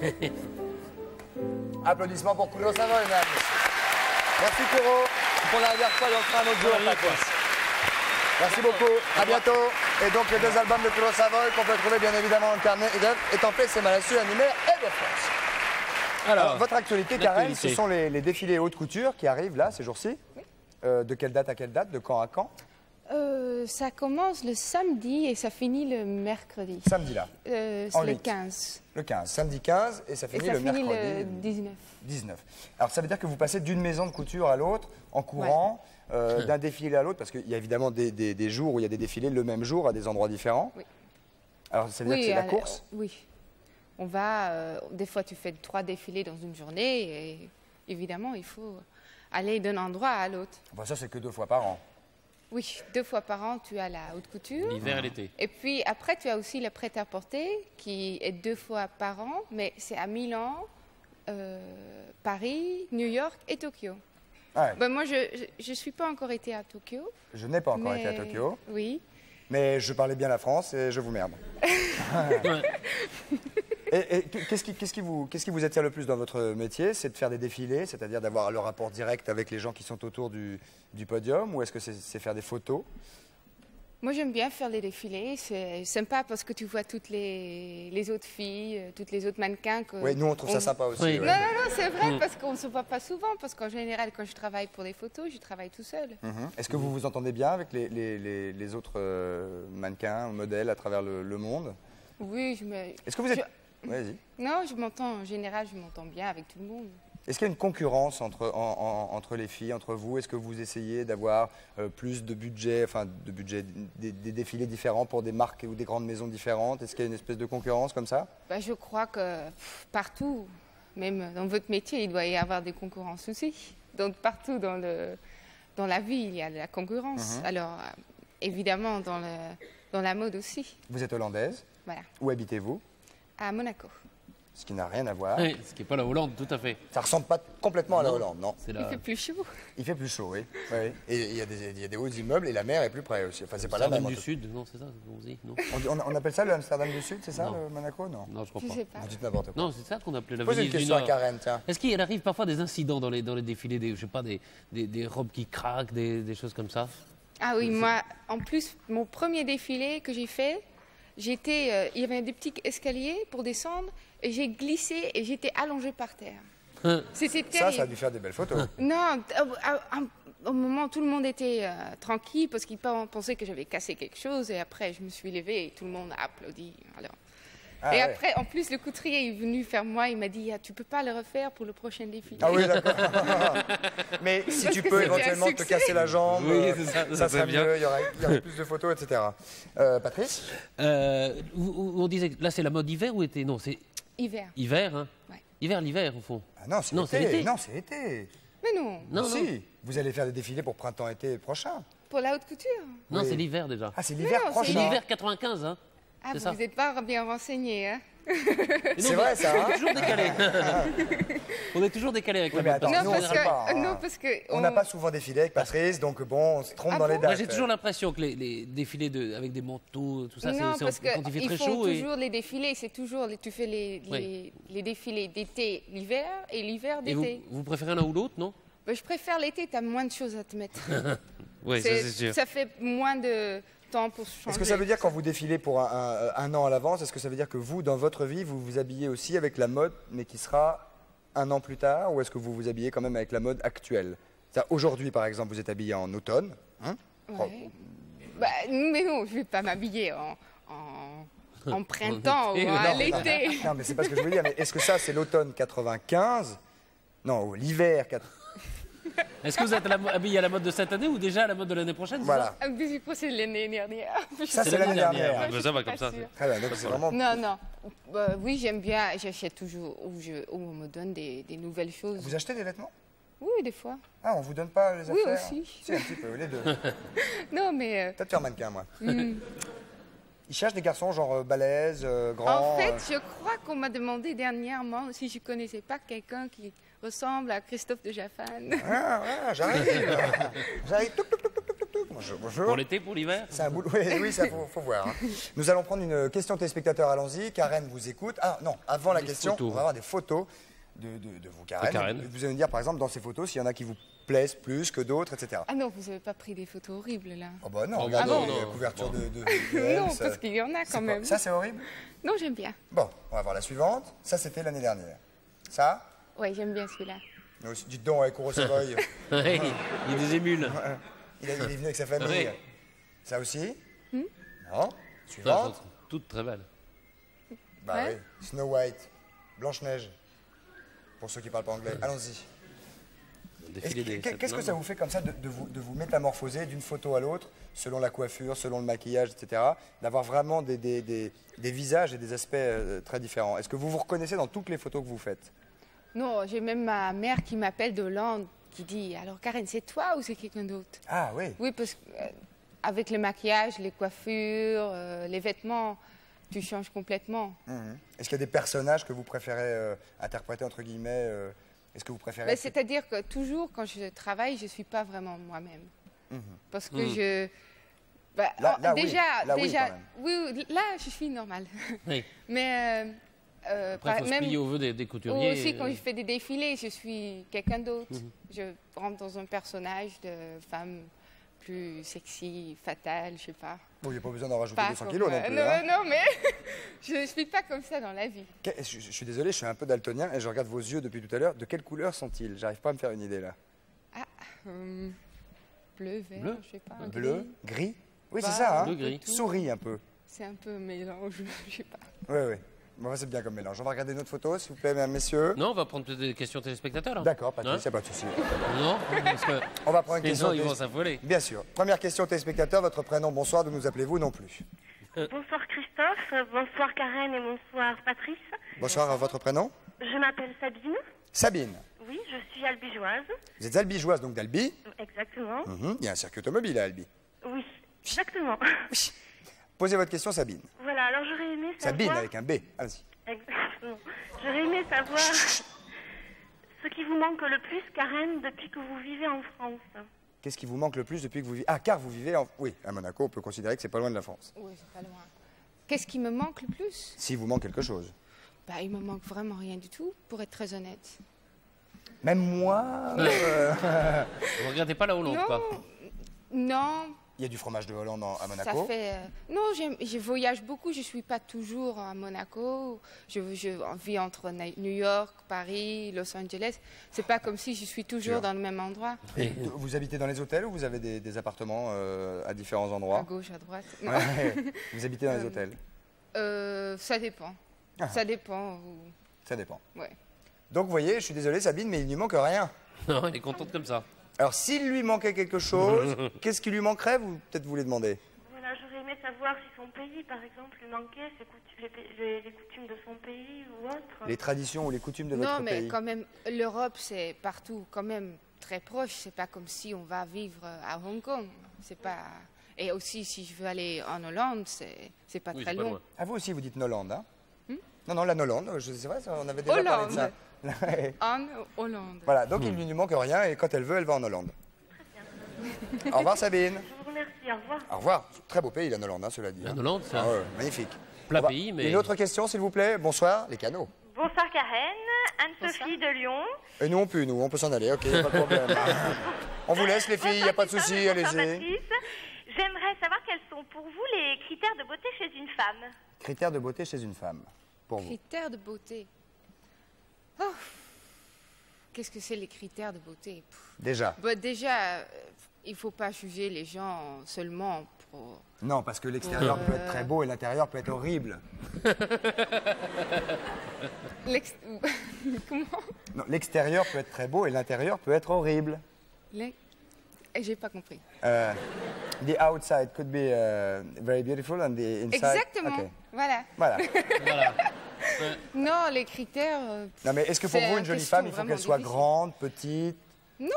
Applaudissements pour Kuro Savoy, mesdames. Merci Kuro. Pour la dernière fois, on fera un autre jour. Merci beaucoup. À bientôt. Et donc les deux albums de Kuro Savoy qu'on peut trouver bien évidemment dans le carnet étant fait, c'est Malassu, Animaire et de France. Alors, votre actualité, Karen,
l'actualité.
ce sont les défilés haute couture qui arrivent là, ces jours-ci. De quelle date à quelle date? De quand à quand?
Ça commence le samedi et ça finit le mercredi.
Samedi là.
C'est
En
le
huit.
15.
Le 15. Samedi 15 et ça
Et
finit
ça
le
finit
mercredi
le 19.
19. Alors ça veut dire que vous passez d'une maison de couture à l'autre en courant, d'un défilé à l'autre, parce qu'il y a évidemment des jours où il y a des défilés le même jour à des endroits différents.
Oui.
Alors ça veut dire que c'est la
alors,
course?
Oui. On va, des fois tu fais 3 défilés dans une journée et évidemment il faut aller d'un endroit à l'autre.
Bon, ça c'est que 2 fois par an.
Oui, 2 fois par an tu as la haute couture.
L'hiver et l'été.
Et puis après tu as aussi le prêt-à-porter qui est 2 fois par an, mais c'est à Milan, Paris, New York et Tokyo.
Ah ouais.
Ben, moi je suis pas encore été à Tokyo.
Je n'ai pas encore
mais-
été à Tokyo,
Oui.
mais je parlais bien la France et je vous merde. Et qu'est-ce qui vous attire le plus dans votre métier? C'est de faire des défilés, c'est-à-dire d'avoir le rapport direct avec les gens qui sont autour du podium, ou est-ce que c'est faire des photos?
Moi, j'aime bien faire les défilés. C'est sympa parce que tu vois toutes les autres filles, toutes les autres mannequins.
Oui, nous on trouve ça sympa aussi.
Oui.
ouais.
Non, c'est vrai, parce qu'on ne se voit pas souvent. Parce qu'en général, quand je travaille pour des photos, je travaille tout seul.
Mhm. Est-ce que vous vous entendez bien avec les autres mannequins, modèles à travers le monde?
Oui,
Est-ce que vous êtes... Vas-y.
Non, je m'entends, en général, je m'entends bien avec tout le monde.
Est-ce qu'il y a une concurrence entre les filles, entre vous? Est-ce que vous essayez d'avoir plus de budget, des défilés différents pour des marques ou des grandes maisons différentes? Est-ce qu'il y a une espèce de concurrence comme ça?
Bah, je crois que partout, même dans votre métier, il doit y avoir des concurrences aussi. Donc partout dans la vie, il y a de la concurrence. Alors, évidemment, dans la mode aussi.
Vous êtes hollandaise.
Voilà,
Où habitez-vous?
à Monaco.
Ce qui n'a rien à voir.
Oui, ce qui n'est pas la Hollande, tout à fait.
Ça ressemble pas complètement à la Hollande, non?
C'est
Il
la
fait plus chaud.
Il fait plus chaud, oui. Oui. Et il y a des hauts immeubles et la mer est plus près aussi. Enfin, c'est pas la
Amsterdam
même.
du Sud, non, c'est ça qu'on dit, non?
On appelle ça le Amsterdam du Sud, c'est ça,
Non.
le Monaco? Non.
Non, je crois
Je
pas.
sais pas.
Vous dites n'importe quoi.
Non, c'est ça qu'on appelait la
Posez une
Venise du
question à
Nord.
Karen, tiens.
Est-ce qu'il arrive parfois des incidents dans les défilés, je sais pas, des robes qui craquent, des choses comme ça?
Ah oui, moi, en plus, mon premier défilé que j'ai fait, il y avait des petits escaliers pour descendre et j'ai glissé et j'étais allongée par terre. C'était terrible.
Ça a dû faire des belles photos.
Non, au moment où tout le monde était tranquille parce qu'ils pensaient que j'avais cassé quelque chose et après je me suis levée et tout le monde a applaudi. Alors.
Ah,
et
ouais.
après, en plus, le couturier est venu faire moi, il m'a dit tu peux pas le refaire pour le prochain défilé.
Ah oui, d'accord. Mais si
Parce
tu
que
peux
c'était un
éventuellement te
succès.
casser la jambe,
Oui, c'est ça, ça
ça serait
serait bien.
mieux, il y aurait plus de photos, etc. Patrice?
On disait, que là c'est la mode hiver ou été? Non, c'est
Hiver.
hiver, hein?
Ouais.
L'hiver au fond.
Ah non, c'est
Non, c'est
l'été.
l'été.
Non, c'est l'été.
Mais non,
Non,
si,
non,
vous allez faire des défilés pour printemps-été prochain.
pour la haute couture.
non,
Oui.
c'est l'hiver déjà.
Ah, c'est l'hiver
non,
prochain.
C'est l'hiver 95, hein?
Ah,
C'est
vous
ça.
n'êtes pas bien renseigné, hein?
C'est vrai, ça, hein?
On est toujours décalé. On est toujours décalé avec
Oui,
la
mais
mode.
attends,
Non,
nous,
parce
on sait pas,
que,
hein.
non, parce que
On n'a pas souvent défilé avec Patrice, donc bon, on se trompe
Ah
dans les
bon
dates.
Moi, j'ai toujours l'impression que les défilés avec des manteaux, tout ça,
non,
c'est
parce
quand il fait
qu'ils
très
font
chaud.
toujours les défilés. C'est toujours, tu fais
Oui.
les défilés d'été, l'hiver, et l'hiver
Et
d'été.
vous préférez l'un ou l'autre, non?
Ben, je préfère l'été, tu as moins de choses à te mettre.
Oui, ça c'est sûr.
Ça fait moins de temps pour changer.
Est-ce que ça veut dire quand vous défilez pour un an à l'avance, est-ce que ça veut dire que vous, dans votre vie, vous vous habillez aussi avec la mode, mais qui sera un an plus tard, ou est-ce que vous vous habillez quand même avec la mode actuelle? Aujourd'hui, par exemple, vous êtes habillé en automne, hein?
Ouais. Bah, mais non, je ne vais pas m'habiller en printemps ou
été,
à
non.
l'été.
Non, mais c'est pas ce que je veux dire. Mais est-ce que ça, c'est l'automne 95? Non, ou l'hiver 95.
Est-ce que vous êtes habillé à la mode de cette année ou déjà à la mode de l'année prochaine? c'est
Voilà.
Ah, mais je crois que c'est l'année dernière.
Ça, c'est l'année dernière.
Ah,
Je
ben ça va
suis
comme
pas
ça.
sûre.
Très bien, donc c'est vraiment.
Non, non. Oui, j'aime bien. J'achète toujours où on me donne des nouvelles choses.
Vous achetez des vêtements?
Oui, des fois.
Ah, on vous donne pas les
Oui,
affaires?
aussi.
Si, un petit peu, les deux.
Non, mais
Peut-être faire mannequin, moi.
hmm.
Ils cherchent des garçons genre balèzes, grands.
En fait, je crois qu'on m'a demandé dernièrement si je connaissais pas quelqu'un qui ressemble à Christophe de Jaffane.
Ah, j'arrive. J'arrive. Touc, touc, touc, touc, touc, touc. Bonjour. Bonjour.
Pour l'été, pour l'hiver?
C'est un boulot. Oui, oui, ça faut voir, hein. Nous allons prendre une question téléspectateur. Allons-y. Karen vous écoute. Ah non, avant la
Des
question,
photos.
on va avoir des photos de vous, Karen.
Karen.
Vous allez me dire, par exemple, dans ces photos, s'il y en a qui vous plaisent plus que d'autres, etc.
Ah non, vous avez pas pris des photos horribles là.
Oh bah non,
Oh,
regardez
bah non,
la
non.
couverture
Bon.
de
Non,
Helms.
parce qu'il y en a
C'est
quand
pas-
même.
Ça, c'est horrible.
Non, j'aime bien.
Bon, on va voir la suivante. Ça, c'était l'année dernière. Ça
Oui, j'aime bien celui-là.
nous aussi. Dites donc, avec Kurosawa,
Oui, il y a des émules.
il est venu avec sa famille.
Oui.
Ça aussi
Hmm?
Non.
Non,
Suivante.
sont toutes très belles.
Bah
Ouais.
oui. Snow White. Blanche-Neige. Pour ceux qui parlent pas anglais. Allons-y.
Défilé des
Qu'est-ce que ça vous fait comme ça de vous métamorphoser d'une photo à l'autre, selon la coiffure, selon le maquillage, etc. D'avoir vraiment des visages et des aspects très différents. Est-ce que vous vous reconnaissez dans toutes les photos que vous faites?
Non, j'ai même ma mère qui m'appelle de Hollande, qui dit alors Karen, c'est toi ou c'est quelqu'un d'autre?
Ah oui.
Oui, parce que avec le maquillage, les coiffures, les vêtements, tu changes complètement.
Mhm. Est-ce qu'il y a des personnages que vous préférez interpréter, entre guillemets Est-ce que vous préférez...
Mais c'est-à-dire que toujours, quand je travaille, je ne suis pas vraiment moi-même.
Mhm.
Parce que je... bah,
Là, oui.
déjà,
Là, oui,
déjà,
quand même.
oui, là, je suis normale.
Oui.
Mais
Après, il faut se plier au vœu des couturiers.
aussi, quand je fais des défilés, je suis quelqu'un d'autre. Je rentre dans un personnage de femme plus sexy, fatale, je sais pas.
Bon, il n'y a pas besoin d'en rajouter
Pas
200
comme,
kilos non plus.
non,
hein.
non, mais je ne suis pas comme ça dans la vie.
Je suis désolé, je suis un peu daltonien et je regarde vos yeux depuis tout à l'heure. De quelle couleur sont-ils? J'arrive pas à me faire une idée là.
Bleu, vert,
Bleu.
je sais pas.
Bleu, gris? Oui, c'est
Bah,
ça, hein?
bleu, gris.
Souris un peu.
C'est un peu mélange, je sais pas.
Oui, oui. Bon, c'est bien comme mélange. On va regarder une autre photo, s'il vous plaît, mesdames, messieurs.
Non, on va prendre peut-être des questions téléspectateurs. Là.
D'accord, pas de
Hein
souci, y a pas de souci.
Non, parce que
On va prendre une
les
question.
gens, ils vont s'affoler.
Bien sûr. Première question téléspectateur, votre prénom, bonsoir, d'où nous appelez-vous non plus?
Bonsoir Christophe, bonsoir Karen et bonsoir Patrice.
Bonsoir, votre prénom?
Je m'appelle Sabine.
Sabine.
Oui, je suis albigeoise.
Vous êtes albigeoise, donc d'Albi.
Exactement.
Mhm, il y a un circuit automobile à Albi.
Oui, exactement.
Posez votre question, Sabine.
Voilà, alors j'aurais aimé savoir...
Sabine avec un B. Allez-y.
Exactement. J'aurais aimé savoir ce qui vous manque le plus, Karen, depuis que vous vivez en France.
Qu'est-ce qui vous manque le plus depuis que vous vivez? Ah, car vous vivez en... Oui, à Monaco, on peut considérer que c'est pas loin de la France.
Oui, c'est pas loin. Qu'est-ce qui me manque le plus?
S'il vous manque quelque chose.
Bah, il me manque vraiment rien du tout, pour être très honnête.
Même moi
Vous regardez pas la Hollande,
Non,
quoi.
non,
Il y a du fromage de Hollande à
ça
Monaco.
fait... non, je voyage beaucoup, je suis pas toujours à Monaco. Je vis entre New York, Paris, Los Angeles. C'est pas comme si je suis toujours
Sûr.
dans le même endroit,
Et vous habitez dans les hôtels ou vous avez des appartements à différents
à
endroits?
gauche, à droite. Non.
Ouais. Vous habitez dans les hôtels?
Ça dépend.
Ah.
Ça dépend.
Ça dépend.
Ouais.
Donc vous voyez, je suis désolé Sabine, mais il lui manque rien.
Non, elle est contente comme ça.
Alors s'il lui manquait quelque chose, qu'est-ce qui lui manquerait? Vous peut-être vous les demandez.
Voilà, j'aurais aimé savoir si son pays, par exemple, lui manquait, les coutumes de son pays ou autre.
Les traditions ou les coutumes de
Non,
votre
mais
pays.
quand même, l'Europe, c'est partout, quand même, très proche. C'est pas comme si on va vivre à Hong Kong. C'est pas... Et aussi, si je veux aller en Hollande, c'est pas
Oui,
très
c'est pas
long.
loin.
Ah vous aussi vous dites Hollande, hein? Non, la Hollande, c'est vrai, on avait déjà parlé de ça.
En Hollande.
Voilà, donc il ne lui manque rien et quand elle veut, elle va en Hollande. Au revoir Sabine.
Je vous remercie, au revoir.
Au revoir. Très beau pays la Hollande, hein, cela dit.
La Hollande, c'est
Ah
un
ouais, magnifique.
plat
Au revoir.
pays, mais...
Une autre question, s'il vous plaît. Bonsoir, les canaux.
Bonsoir Karen, Anne-Sophie de Lyon.
Et nous, on peut s'en aller, ok, pas de problème. On vous laisse les filles, il n'y a pas de souci,
Bonsoir,
allez-y.
Patrice. J'aimerais savoir quels sont pour vous les critères de beauté chez une femme.
Critères de beauté chez une femme, pour vous.
Critères de beauté. Oh. Qu'est-ce que c'est les critères de beauté?
Déjà.
Bah, déjà, il ne faut pas juger les gens seulement pour...
Non, parce que l'extérieur peut être très beau et l'intérieur peut être horrible.
Comment?
Non, l'extérieur peut être très beau et l'intérieur peut être horrible.
J'ai pas compris.
The outside could be very beautiful and the inside...
Exactement.
Ok.
Voilà.
Voilà.
Voilà.
Non, les critères...
Non, mais est-ce que pour
c'est
vous, une
une
jolie
question
femme, il faut
vraiment
qu'elle soit
difficile.
grande, petite?
Non,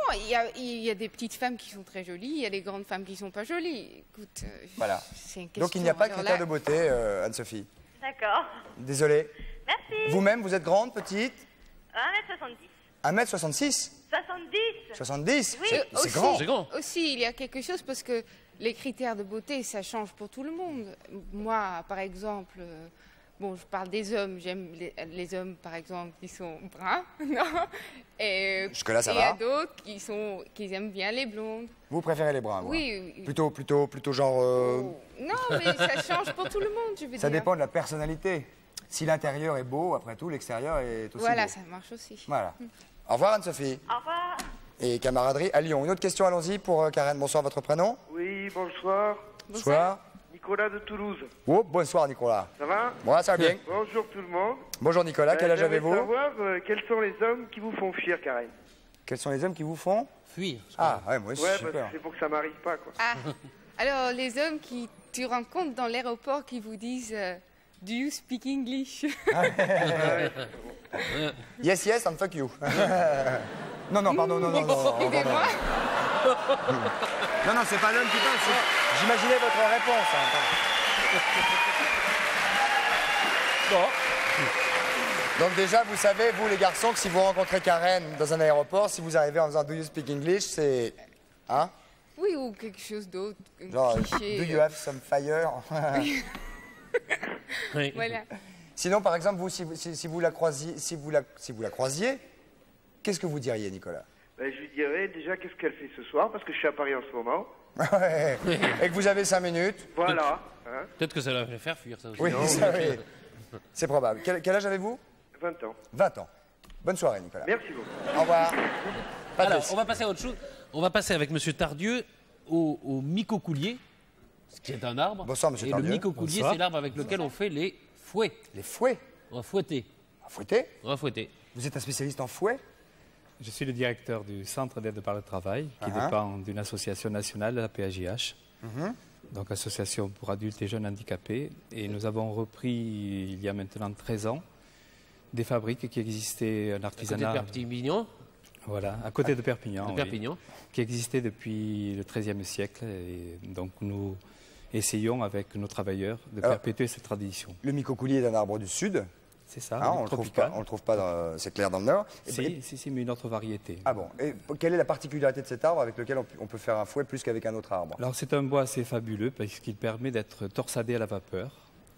il y a des petites femmes qui sont très jolies, il y a des grandes femmes qui sont pas jolies. Écoute,
Voilà.
c'est une question.
Donc il n'y a pas de
Alors
critères
là,
de beauté, Anne-Sophie.
D'accord.
Désolé.
Merci.
Vous-même, vous êtes grande, petite?
1m70.
1m66?
70.
70?
Oui.
C'est
aussi,
grand.
C'est grand.
Aussi, il y a quelque chose parce que les critères de beauté, ça change pour tout le monde. Moi, par exemple, bon, je parle des hommes, j'aime les hommes, par exemple, qui sont bruns, non? Et
Jusque-là, ça
il y a
va.
d'autres qui aiment bien les blondes.
Vous préférez les bruns, vous,
Oui,
hein? Plutôt genre...
Non, mais ça change pour tout le monde, je veux
Ça
dire.
dépend de la personnalité. Si l'intérieur est beau, après tout, l'extérieur est aussi
Voilà,
beau.
ça marche aussi.
Voilà. Au revoir Anne-Sophie.
Au revoir.
Et camaraderie à Lyon. Une autre question, allons-y, pour Karen. Bonsoir, votre prénom?
Oui, bonsoir.
Bonsoir.
Nicolas de Toulouse.
Oh, bonsoir Nicolas.
Ça va?
Moi, ça va bien.
Bonjour tout le monde.
Bonjour Nicolas, quel âge
J'aimerais
avez-vous?
savoir quels sont les hommes qui vous font fuir, Karen.
Quels sont les hommes qui vous font?
Fuir.
Ah, ouais, moi aussi,
Ouais,
j'ai
parce que
peur.
c'est pour que ça m'arrive pas, quoi.
Ah, alors les hommes qui tu rencontres dans l'aéroport qui vous disent Do you speak English?
Yes, yes, and fuck you. Non, pardon, non.
Excusez-moi.
Non, c'est pas l'homme qui parle, j'imaginais votre réponse. Hein, pardon. Bon. Donc déjà, vous savez, vous les garçons, que si vous rencontrez Karen dans un aéroport, si vous arrivez en faisant Do you speak English, c'est... Hein?
Oui, ou quelque chose d'autre. Un
Genre,
cliché.
do you have some fire?
Oui.
Voilà.
Sinon, par exemple, vous, si vous la croisiez, qu'est-ce que vous diriez, Nicolas?
Ben, je lui dirais déjà qu'est-ce qu'elle fait ce soir, parce que je suis à Paris en ce moment.
Ouais. Et que vous avez 5 minutes?
Voilà. Hein,
Peut-être que ça va faire fuir, ça aussi.
Oui, ça, oui. C'est probable. Quel âge avez-vous?
20 ans.
20 ans. Bonne soirée, Nicolas.
Merci beaucoup.
Au revoir.
Alors,
Patrice.
on va passer à autre chose. On va passer avec Monsieur Tardieu au micocoulier, ce qui est un arbre.
Bonsoir, monsieur
Et
Tardieu.
le micocoulier,
Bonsoir.
c'est l'arbre avec lequel on fait les fouets.
Les fouets.
On va fouetter.
Un fouetté?
On va fouetter.
Vous êtes un spécialiste en fouet?
Je suis le directeur du Centre d'aide par le travail, qui
Ah.
dépend d'une association nationale, la PAJH, donc association pour adultes et jeunes handicapés. Et nous avons repris, il y a maintenant 13 ans, des fabriques qui existaient, un
À côté de
artisanat,
Perpignan.
voilà, à côté de Perpignan,
De
oui,
Perpignan.
qui existait depuis le XIIIe siècle. Et donc nous essayons avec nos travailleurs de
Alors,
perpétuer cette tradition.
Le micocoulier est un arbre du sud.
C'est ça,
Hein,
du
on le trouve
tropical.
pas. On le trouve pas. C'est clair dans le nord. Et puis-
Si, mais une autre variété.
Ah bon. Et quelle est la particularité de cet arbre avec lequel on peut faire un fouet plus qu'avec un autre arbre?
Alors c'est un bois assez fabuleux parce qu'il permet d'être torsadé à la vapeur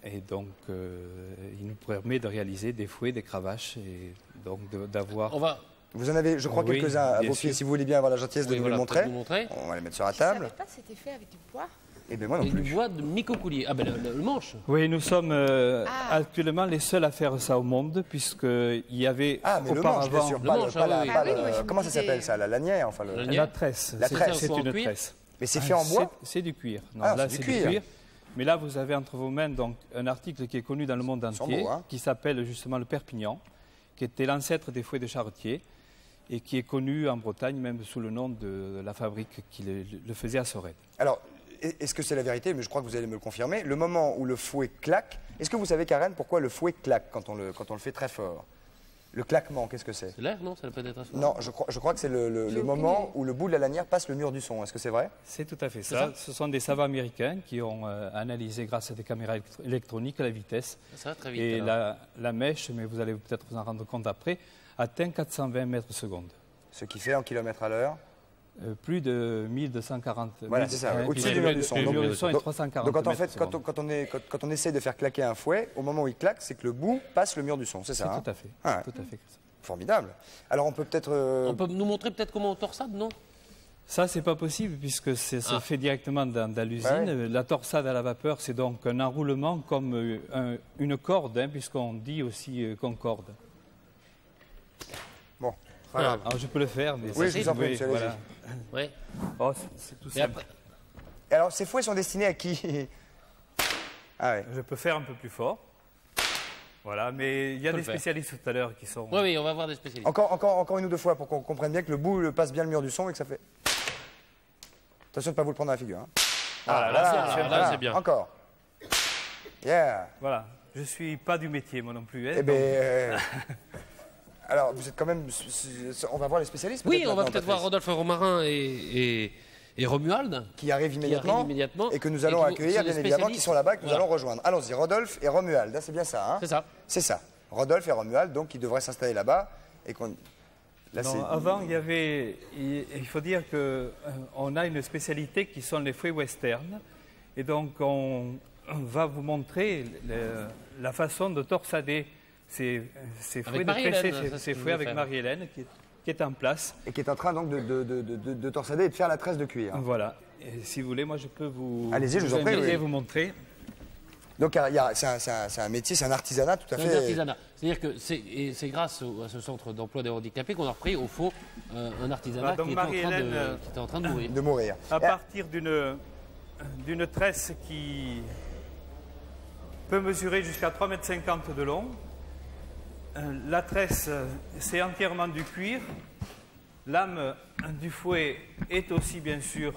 et donc il nous permet de réaliser des fouets, des cravaches et donc d'avoir...
On va.
Vous en avez, je crois,
Oui,
quelques-uns à
bien
vos pieds.
sûr.
Si vous voulez bien avoir la gentillesse de
Oui,
nous
voilà,
le montrer.
peut-être nous montrer.
On va les mettre sur la
Je ne
table.
savais pas que c'était fait avec du bois.
Et bien moi non
Et du
plus.
bois de micocoulier. Ah ben le manche.
Oui, nous sommes actuellement les seuls à faire ça au monde puisqu'il y avait
Ah, mais le manche, bien
auparavant
sûr.
Le
Pas
manche,
pas la-
ah oui,
pas
oui.
le-
Ah oui, moi, je
comment
me
ça
disais-
s'appelle ça? La lanière, enfin le.
La
la tresse.
La tresse.
C'est
En
une
cuir.
tresse.
Mais c'est fait en bois?
C'est du cuir. Non,
Ah,
là,
c'est du
c'est du
cuir.
cuir. Mais là, vous avez entre vos mains donc, un article qui est connu dans le monde
sont
entier,
beaux, hein.
qui s'appelle justement le Perpignan, qui était l'ancêtre des fouets de charretier et qui est connu en Bretagne même sous le nom de la fabrique qui le faisait à Sorède.
Alors, est-ce que c'est la vérité? Mais je crois que vous allez me le confirmer. Le moment où le fouet claque, est-ce que vous savez, Karen, pourquoi le fouet claque quand on le fait très fort? Le claquement, qu'est-ce que c'est?
C'est l'air, non? C'est la pénétration?
Non, je crois que c'est le moment où le bout de la lanière passe le mur du son. Est-ce que c'est vrai?
C'est tout à fait
C'est
ça.
ça.
Ce sont des savants américains qui ont analysé grâce à des caméras électroniques la vitesse.
Ça va très vite.
Et
alors.
la mèche, mais vous allez peut-être vous en rendre compte après, atteint 420 mètres secondes.
Ce qui fait en kilomètres à l'heure.
Plus de 1240.
Voilà, c'est ça, au-dessus du mur du son.
Le mur
Donc,
du son est 340
Donc en
mètres
fait,
secondes.
quand on essaie de faire claquer un fouet, au moment où il claque, c'est que le bout passe le mur du son, c'est ça?
C'est tout à fait.
Ah ouais.
Tout à fait.
Formidable. Alors on peut peut-être...
On peut nous montrer peut-être comment on torsade, non?
Ça, c'est pas possible puisque ça se fait directement dans l'usine.
Ouais.
La torsade à la vapeur, c'est donc un enroulement comme une corde, hein, puisqu'on dit aussi concorde.
Bon, pas grave.
Alors, je peux le faire, mais
Oui,
ça,
je vous en prie, monsieur, allez-y.
voilà.
Ouais.
Oh, c'est tout
Et
simple.
après,
Et alors ces fouets sont destinés à qui? Ah ouais.
Je peux faire un peu plus fort. Voilà, mais il y a
Faut
des
le faire.
spécialistes tout à l'heure qui sont...
oui, oui, on va voir des spécialistes.
Encore une ou deux fois pour qu'on comprenne bien que le bout passe bien le mur du son et que ça fait... Attention de ne pas vous le prendre dans la figure. Hein.
Voilà,
là, c'est bien.
Encore. Yeah.
Voilà, je suis pas du métier moi non plus. Hein,
Eh
donc-
bien... Alors, vous êtes quand même... On va voir les spécialistes
Oui, on va
maintenant,
peut-être voir
Patrice,
Rodolphe Romarin et Romuald.
qui arrivent immédiatement,
immédiatement
et que nous allons
et qui
accueillir,
sont des
bien évidemment, qui sont là-bas, que nous
Voilà.
allons rejoindre. Allons-y, Rodolphe et Romuald, hein, c'est bien ça, hein?
C'est ça.
C'est ça. Rodolphe et Romuald, donc, qui devraient s'installer là-bas, et qu'on... Là,
Non,
c'est...
avant, il faut dire qu'on a une spécialité qui sont les fouets western. Et donc, on va vous montrer la façon de torsader ces fouets, de
Marie-Hélène,
tresser
ça, c'est ce
ces
que
fouets
vous
avec
faites.
Marie-Hélène qui est en place.
Et qui est en train, donc, de torsader et de faire la tresse de cuir.
Voilà. Et si vous voulez, moi, je peux vous,
Allez-y, je vous en prie,
inviter,
oui.
vous montrer.
Donc, c'est un métier, c'est un artisanat tout à
C'est un
fait...
artisanat. C'est-à-dire que c'est grâce à ce centre d'emploi des handicapés qu'on a repris, au fond, un artisanat
Ah, donc
qui
Marie-Hélène,
était en train de mourir.
de mourir.
À partir d'une tresse qui peut mesurer jusqu'à 3,50 m de long. La tresse, c'est entièrement du cuir. Lame du fouet est aussi, bien sûr,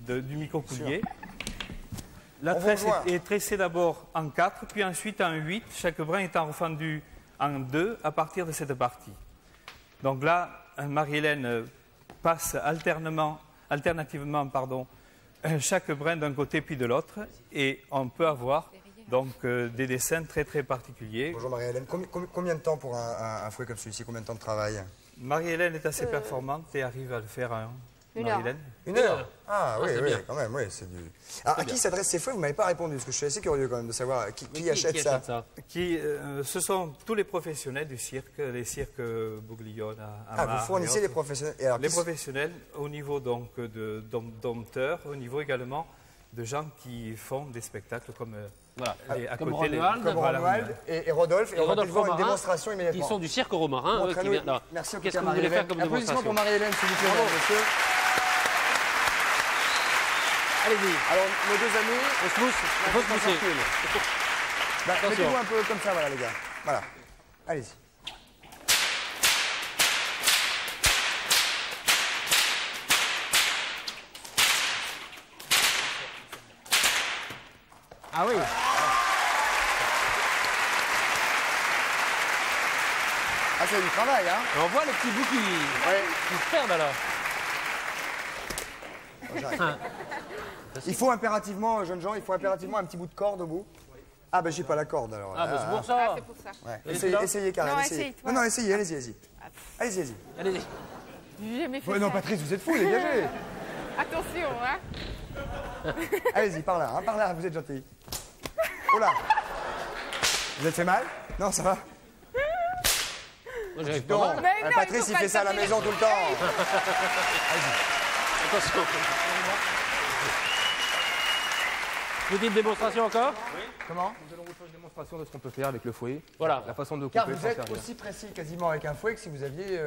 du micro-coulier. La
On vous
tresse
rejoint.
est tressée d'abord en 4, puis ensuite en 8, chaque brin étant refendu en 2 à partir de cette partie. Donc là, Marie-Hélène passe alternativement chaque brin d'un côté puis de l'autre, et on peut avoir donc des dessins très très particuliers.
Bonjour Marie-Hélène. Combien de temps pour un fouet comme celui-ci? Combien de temps de travail?
Marie-Hélène est assez performante et arrive à le faire.
Une heure.
Marie-Hélène.
Une heure? Ah oui,
c'est
oui,
bien.
quand même, oui, c'est du... Alors, à qui s'adressent ces fouets? Vous ne m'avez pas répondu, parce que je suis assez curieux quand même de savoir qui achète ça.
Ce sont tous les professionnels du cirque, les cirques Bouglione à
Ah,
Mar
vous
et
fournissez
autres.
les professionnels. Et alors,
Les
qui-
professionnels au niveau donc de dompteurs, au niveau également de gens qui font des spectacles comme
Voilà.
à
Comme
côté
Romuald.
Comme
voilà,
Romuald et Rodolphe, et on va
Rodolphe
peut-être voir une
Romarin,
démonstration immédiatement.
Ils sont du cirque Romarin. eux, qui
Montrez-nous-
viennent là.
Merci en tout
Qu'est-ce
cas,
que vous voulez faire comme
Marie-Hélène. Applaudissements
démonstration?
pour Marie-Hélène, s'il vous plaît,
Bravo.
mesdames, messieurs.
Allez-y.
Alors, nos deux amis,
On se pousse. On peut se pousser.
bah,
Attention.
mettez-vous un peu comme ça, voilà, les gars. Voilà. Allez-y. Ah oui. Ah, c'est du travail, hein.
Et on voit les petits bouts qui se perdent alors.
Il faut impérativement, jeunes gens, il faut impérativement un petit bout de corde au bout. Ah, ben j'ai pas la corde alors.
Ah, bah, c'est pour
Ah,
ça.
c'est pour ça.
Ouais.
Et
Essayez,
là
essayez, Karen.
Non,
essayez.
essaye, toi.
Non, essayez, allez-y, allez-y. Allez-y, allez-y.
Allez-y.
J'ai jamais fait
Ouais, non,
ça.
Patrice, vous êtes fou, dégagez.
Attention, hein.
Allez-y, par là, vous êtes gentil. Oh là. Vous êtes fait mal? Non, ça va?
Moi, j'arrive
Non,
pas.
Mais non,
Patrice,
il
il
faut
fait
pas
ça à la
taper
maison
les
tout le temps.
Attention. Vous dites démonstration encore?
Comment?
Nous allons vous faire une démonstration de ce qu'on peut faire avec le fouet.
Voilà.
La façon de couper
Car vous
sans
êtes
servir.
aussi précis quasiment avec un fouet que si vous aviez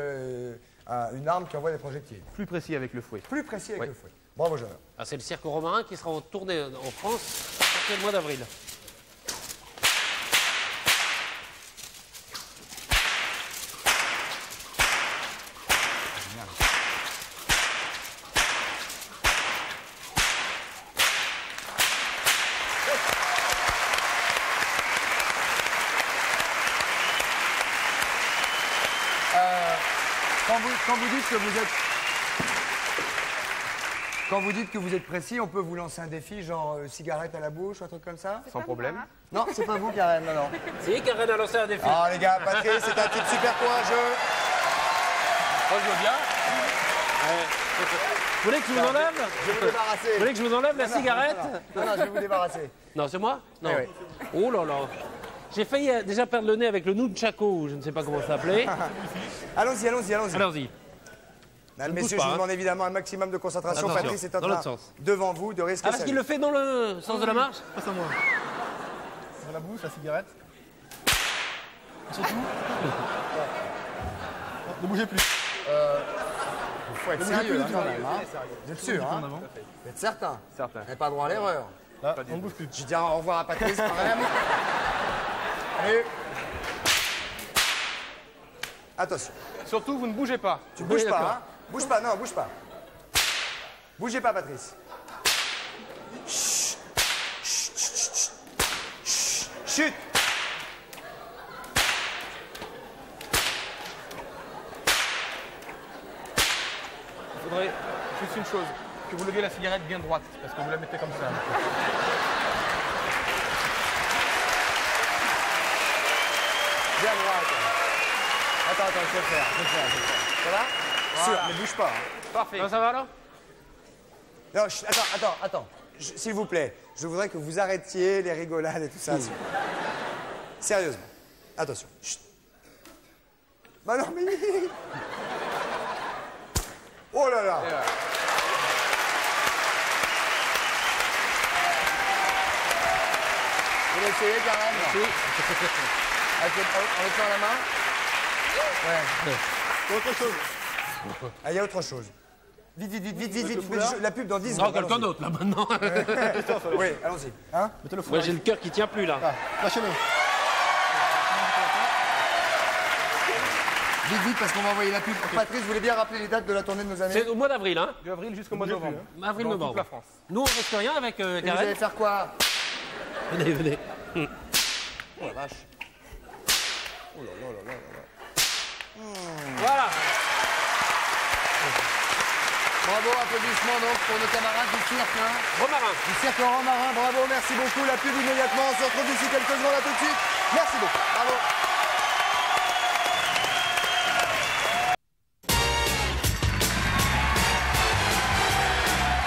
une arme qui envoie des projectiles.
Plus précis avec le fouet.
Plus précis avec
Oui.
le fouet. Bravo, jeune homme.
Ah, c'est le cirque romarin qui sera en tournée en France à partir du mois d'avril.
Quand vous dites que vous êtes... Quand vous dites que vous êtes précis, on peut vous lancer un défi, genre cigarette à la bouche ou un truc comme ça?
Sans problème.
Non, c'est pas vous, Karen, non.
Si, Karen a lancé un défi.
Ah, les gars, Patrice, c'est un type super courageux.
Moi, je veux bien. Vous voulez que je vous enlève?
Je vais vous débarrasser.
Vous voulez que je vous enlève la cigarette?
Non, je vais vous débarrasser.
Non, c'est moi? Non.
Eh
Oh là là. J'ai failli déjà perdre le nez avec le nunchako, ou je ne sais pas comment ça s'appelait.
Allons-y.
Allons-y.
Mesdames,
ne
messieurs,
bouge pas,
je vous
hein.
demande évidemment un maximum de concentration.
Attention,
Patrice est en
dans
train,
l'autre sens.
devant vous, de risquer
Ah, parce
sa
qu'il
vie.
le fait dans le sens de la marche?
Passe à moi. Dans la bouche, la cigarette. Et surtout. Ne bougez plus.
Il faut être sérieux, hein, quand même. Hein. Vous êtes sûr, hein? Vous êtes certain?
Certain.
Vous n'avez pas droit à l'erreur.
Là, on ne bouge plus.
Je dis au revoir à Patrice quand même. Allez. Attention.
Surtout, vous ne bougez pas.
Tu bouges
Oui,
pas,
d'accord.
hein? Bouge pas, non, bouge pas. Bougez pas, Patrice. Chut. Chut, chut, chut, chut. Chut.
Il faudrait juste une chose, que vous leviez la cigarette bien droite, parce que vous la mettez comme ça.
Bien droit, attends, je vais le faire. Ça va? Sûr, ne bouge pas. Hein.
Parfait.
Ça va là?
Non, chut, attends. S'il vous plaît, je voudrais que vous arrêtiez les rigolades et tout ça. Sérieusement. Attention. Chut. Bah non, mais... Oh là là. Vous voulez essayer, Karen?
Oui.
En mettant la main? Ouais.
Autre chose.
Ah, il y a autre chose. Vite. La pub dans 10
Non,
secondes.
quelqu'un d'autre là maintenant.
Oui, allons-y. Hein?
Mettez le four.
Moi j'ai le cœur qui tient plus là.
Lâchez-le.
Vite, parce qu'on va envoyer la pub. Patrice, vous voulez bien rappeler les dates de la tournée de nos amis?
C'est au mois d'avril, hein?
Du avril jusqu'au mois de novembre. Dans toute
Avril-novembre.
la France.
Nous on reste rien avec
Et vous
Karen.
allez faire quoi?
Venez.
Oh la vache. Oh là.
Voilà.
Bravo, applaudissements donc pour nos camarades du cirque. Hein.
Romarin.
Du cirque Romarin, bravo, merci beaucoup. La pub immédiatement, on se retrouve d'ici quelques secondes, à tout de suite. Merci beaucoup, bravo.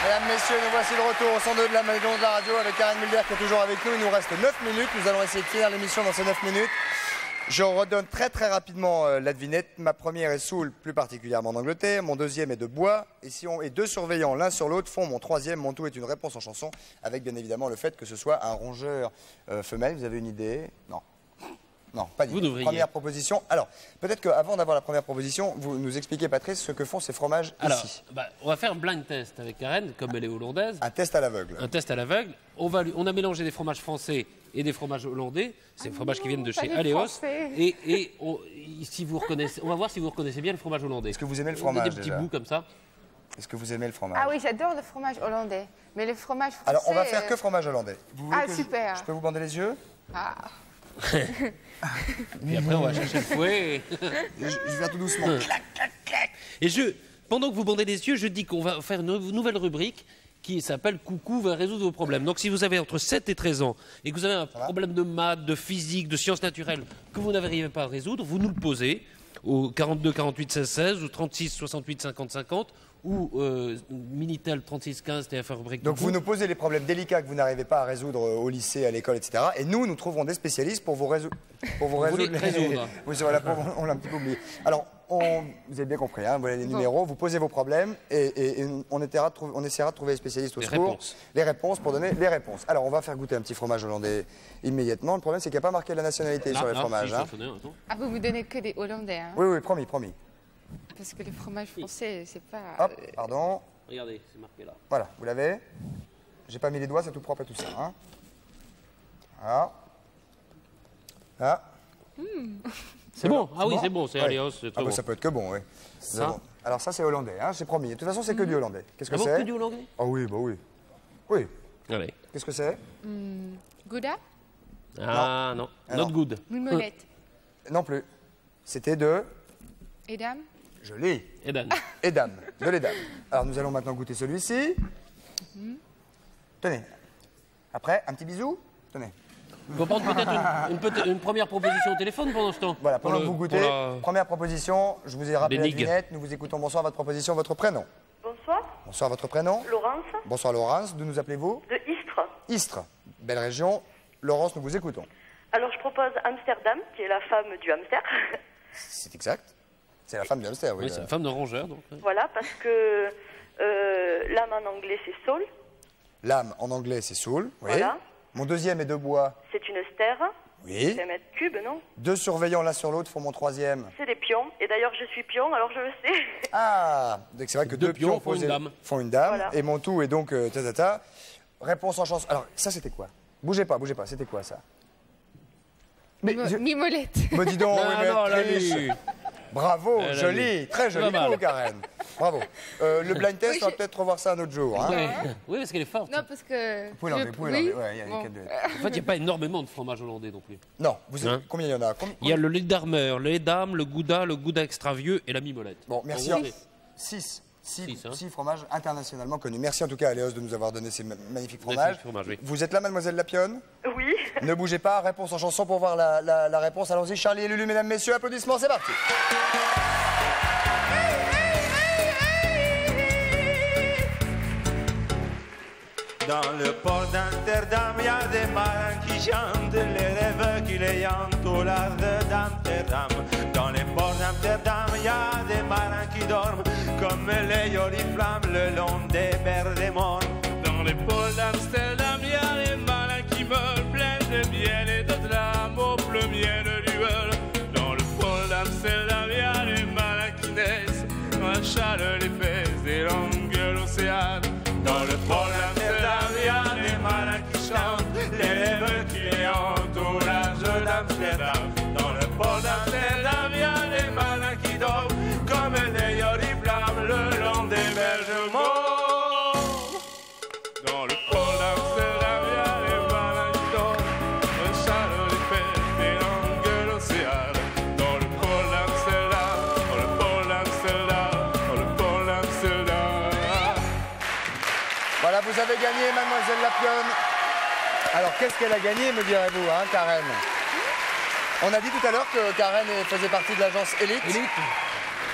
Mesdames, messieurs, nous voici de retour au 102 de la Maison de la Radio avec Karen Mulder qui est toujours avec nous. Il nous reste 9 minutes. Nous allons essayer de finir l'émission dans ces 9 minutes. Je redonne très rapidement la devinette. Ma première est Soul, plus particulièrement en Angleterre. Mon deuxième est de bois. Et deux surveillants l'un sur l'autre font mon troisième. Mon tout est une réponse en chanson, avec bien évidemment le fait que ce soit un rongeur femelle. Vous avez une idée? Non, pas
Vous
d'idée.
devriez.
Première proposition. Alors, peut-être qu'avant d'avoir la première proposition, vous nous expliquez, Patrice, ce que font ces fromages
Alors,
ici.
on va faire un blind test avec Karen, comme elle est hollandaise.
Un test à l'aveugle.
Un test à l'aveugle. On a mélangé des fromages français et des fromages hollandais. C'est des fromages qui viennent de
pas
chez
des
Aleos.
Français.
Et si vous reconnaissez, on va voir si vous reconnaissez bien le fromage hollandais.
Est-ce que vous aimez le
On a
fromage,
des petits
déjà
bouts comme ça.
Est-ce que vous aimez le fromage?
Ah oui, j'adore le fromage hollandais. Mais le fromage français...
Alors, on va faire que fromage hollandais. Vous voulez
Ah,
que
super.
Je peux vous bander les yeux?
Ah,
Puis après, on va chercher le fouet.
Je vais faire tout doucement.
Et pendant que vous bandez les yeux, je dis qu'on va faire une nouvelle rubrique qui s'appelle Coucou va résoudre vos problèmes. Donc si vous avez entre 7 et 13 ans et que vous avez un problème de maths, de physique, de sciences naturelles que vous n'arrivez pas à résoudre, vous nous le posez au 42 48 16 16 ou 36 68 50 50 ou Minitel 36 15 TF1 rubrique.
Donc
Coucou.
vous nous posez les problèmes délicats que vous n'arrivez pas à résoudre au lycée, à l'école, etc. Et nous trouverons des spécialistes pour vous résoudre.
vous les résoudre.
Oui, c'est vrai, on l'a un petit peu oublié. Alors, vous avez bien compris, hein, voilà les numéros, vous posez vos problèmes et on essaiera de trouver les spécialistes au secours. Les réponses pour donner les réponses. Alors, on va faire goûter un petit fromage hollandais immédiatement. Le problème, c'est qu'il n'y a pas marqué la nationalité sur les fromages.
Si,
Hein.
ah, vous me donnez que des hollandais, hein?
Oui, promis.
Parce que le fromage français, c'est pas...
Hop, pardon.
Regardez, c'est marqué là.
Voilà, vous l'avez. J'ai pas mis les doigts, c'est tout propre et tout ça. Hein. Voilà. Là.
C'est bon. Ah oui,
bon
c'est bon, c'est
Ouais.
Aleos, c'est très bon.
Ça peut être que bon, oui.
Ça.
Bon. Alors ça, c'est hollandais, hein, c'est promis. De toute façon, c'est que du hollandais. Qu'est-ce que
Ah bon,
c'est?
que du hollandais?
Ah oui, bah oui. Oui.
Allez.
Qu'est-ce que c'est?
Gouda?
Ah non,
Ah,
not
non.
good.
Mimolette?
Non plus. C'était de...
Edam?
Joli.
Edam.
Edam, de l'Edam. Alors nous allons maintenant goûter celui-ci. Tenez. Après, un petit bisou. Tenez.
On va prendre peut-être une première proposition au téléphone pendant ce temps.
Voilà, pendant que vous goûtez, première proposition, je vous ai rappelé la
L'énigme.
devinette, nous vous écoutons. Bonsoir, votre proposition, votre prénom.
Bonsoir,
Bonsoir, votre prénom.
Laurence,
Bonsoir, Laurence. D'où nous appelez-vous?
de Istres.
Istres. Belle région. Laurence, nous vous écoutons.
Alors je propose Amsterdam, qui est la femme du hamster.
C'est exact. C'est la femme du hamster, oui.
Oui, c'est la femme de rongeur. Donc.
Voilà, parce que l'âme en anglais c'est soul,
L'âme, en anglais, c'est soul. Oui.
Voilà.
Mon deuxième est de bois.
c'est une stère,
Oui.
c'est un mètre cube, non?
Deux surveillants l'un sur l'autre font mon troisième.
C'est des pions, et d'ailleurs je suis pion, alors je le sais.
Ah, donc c'est vrai que deux pions
font une
posés
dame.
font une dame.
Voilà.
Et mon tout est donc ta. Réponse en chance. Alors, ça, c'était quoi? Bougez pas, c'était quoi ça? Mais
Mimolette.
me dis donc, oui, mais
non, la
triche.
lu.
Bravo,
Elle a
joli, très joli
Pas mal.
coup, Karen. Bravo. Le blind test,
Oui,
on va
je-
peut-être revoir ça un autre jour. Hein.
Oui, parce qu'elle est forte.
Non, parce que.
Vous pouvez l'enlever,
oui,
ouais, il y a des
bon.
quatre de-
En fait, il n'y a pas énormément de fromage hollandais non plus.
Non, vous
Hein
combien il y en a?
Il y a le lait d'armeur, le Edam, le Gouda extra vieux et la mimolette.
Bon, merci.
En gros,
6
hein.
fromages internationalement connus. Merci en tout cas à Léos de nous avoir donné ces magnifiques fromages.
fromages, oui.
Vous êtes là, mademoiselle Lapionne?
Oui,
Ne bougez pas, réponse en chanson pour voir la réponse. Allons-y, Charlie et Lulu, mesdames, messieurs, applaudissements, c'est parti.
Dans le port d'Amsterdam, il y a des marins qui chantent les rêves qui les hantent au large d'Amsterdam. Dans les ports d'Amsterdam, il y a des marins qui dorment comme les oriflammes le long des mers des morts.
Dans les ports d'Amsterdam, il y a des marins qui meurent pleins de miel et de drames au pleumier de duel. Dans le port d'Amsterdam, il y a des marins qui naissent dans la chaleur des fesses des longues de l'océan.
Dans le port d'Amsterdam, il y a des marins qui chantent les rêves qui les hantent au large d'Amsterdam. Dans le port d'Amsterdam, il y a des marins qui dorment comme des oriflammes le long des bergements.
Dans le port d'Amsterdam, il y a des marins qui dorment dans la chaleur des fesses des longues de l'océan. Dans le port d'Amsterdam, dans le port d'Amsterdam, dans le port d'Amsterdam.
Voilà, vous avez gagné, mademoiselle Lapionne. Alors, qu'est-ce qu'elle a gagné, me direz-vous, hein, Karen? On a dit tout à l'heure que Karen faisait partie de l'agence Elite.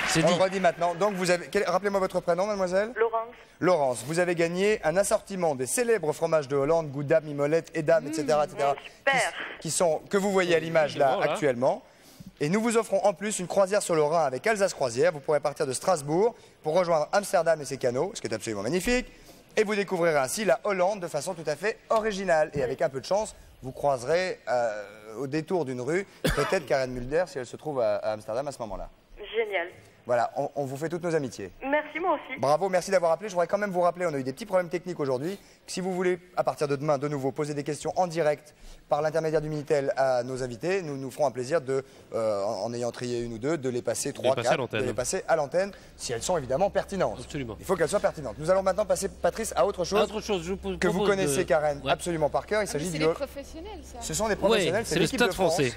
C'est
On
dit.
le redit maintenant. Donc, vous avez. Rappelez-moi votre prénom, mademoiselle?
Laurence.
Laurence, vous avez gagné un assortiment des célèbres fromages de Hollande, Gouda, Mimolette, Edam, etc.
Super.
Que vous voyez à l'image là
Voilà.
actuellement. Et nous vous offrons en plus une croisière sur le Rhin avec Alsace Croisière. Vous pourrez partir de Strasbourg pour rejoindre Amsterdam et ses canaux, ce qui est absolument magnifique. Et vous découvrirez ainsi la Hollande de façon tout à fait originale. Et avec un peu de chance, vous croiserez au détour d'une rue peut-être Karen Mulder si elle se trouve à Amsterdam à ce moment-là.
Génial.
Voilà, on vous fait toutes nos amitiés.
Merci, moi aussi.
Bravo, merci d'avoir appelé. Je voudrais quand même vous rappeler, on a eu des petits problèmes techniques aujourd'hui. Si vous voulez, à partir de demain, de nouveau, poser des questions en direct par l'intermédiaire du Minitel à nos invités, nous nous ferons un plaisir de, en ayant trié une ou deux, de les passer trois,
passer à
quatre,
l'antenne.
de les passer à l'antenne, si elles sont évidemment pertinentes.
Absolument.
Il faut qu'elles soient pertinentes. Nous allons maintenant passer, Patrice, à autre chose,
Autre chose, je vous
que vous
propose
connaissez,
de-
Karen,
Ouais.
absolument par cœur. Il
Ah, mais
s'agit
c'est
du...
les professionnels, ça.
Ce sont des professionnels,
Ouais, c'est le
l'équipe
Stade
de France.
français.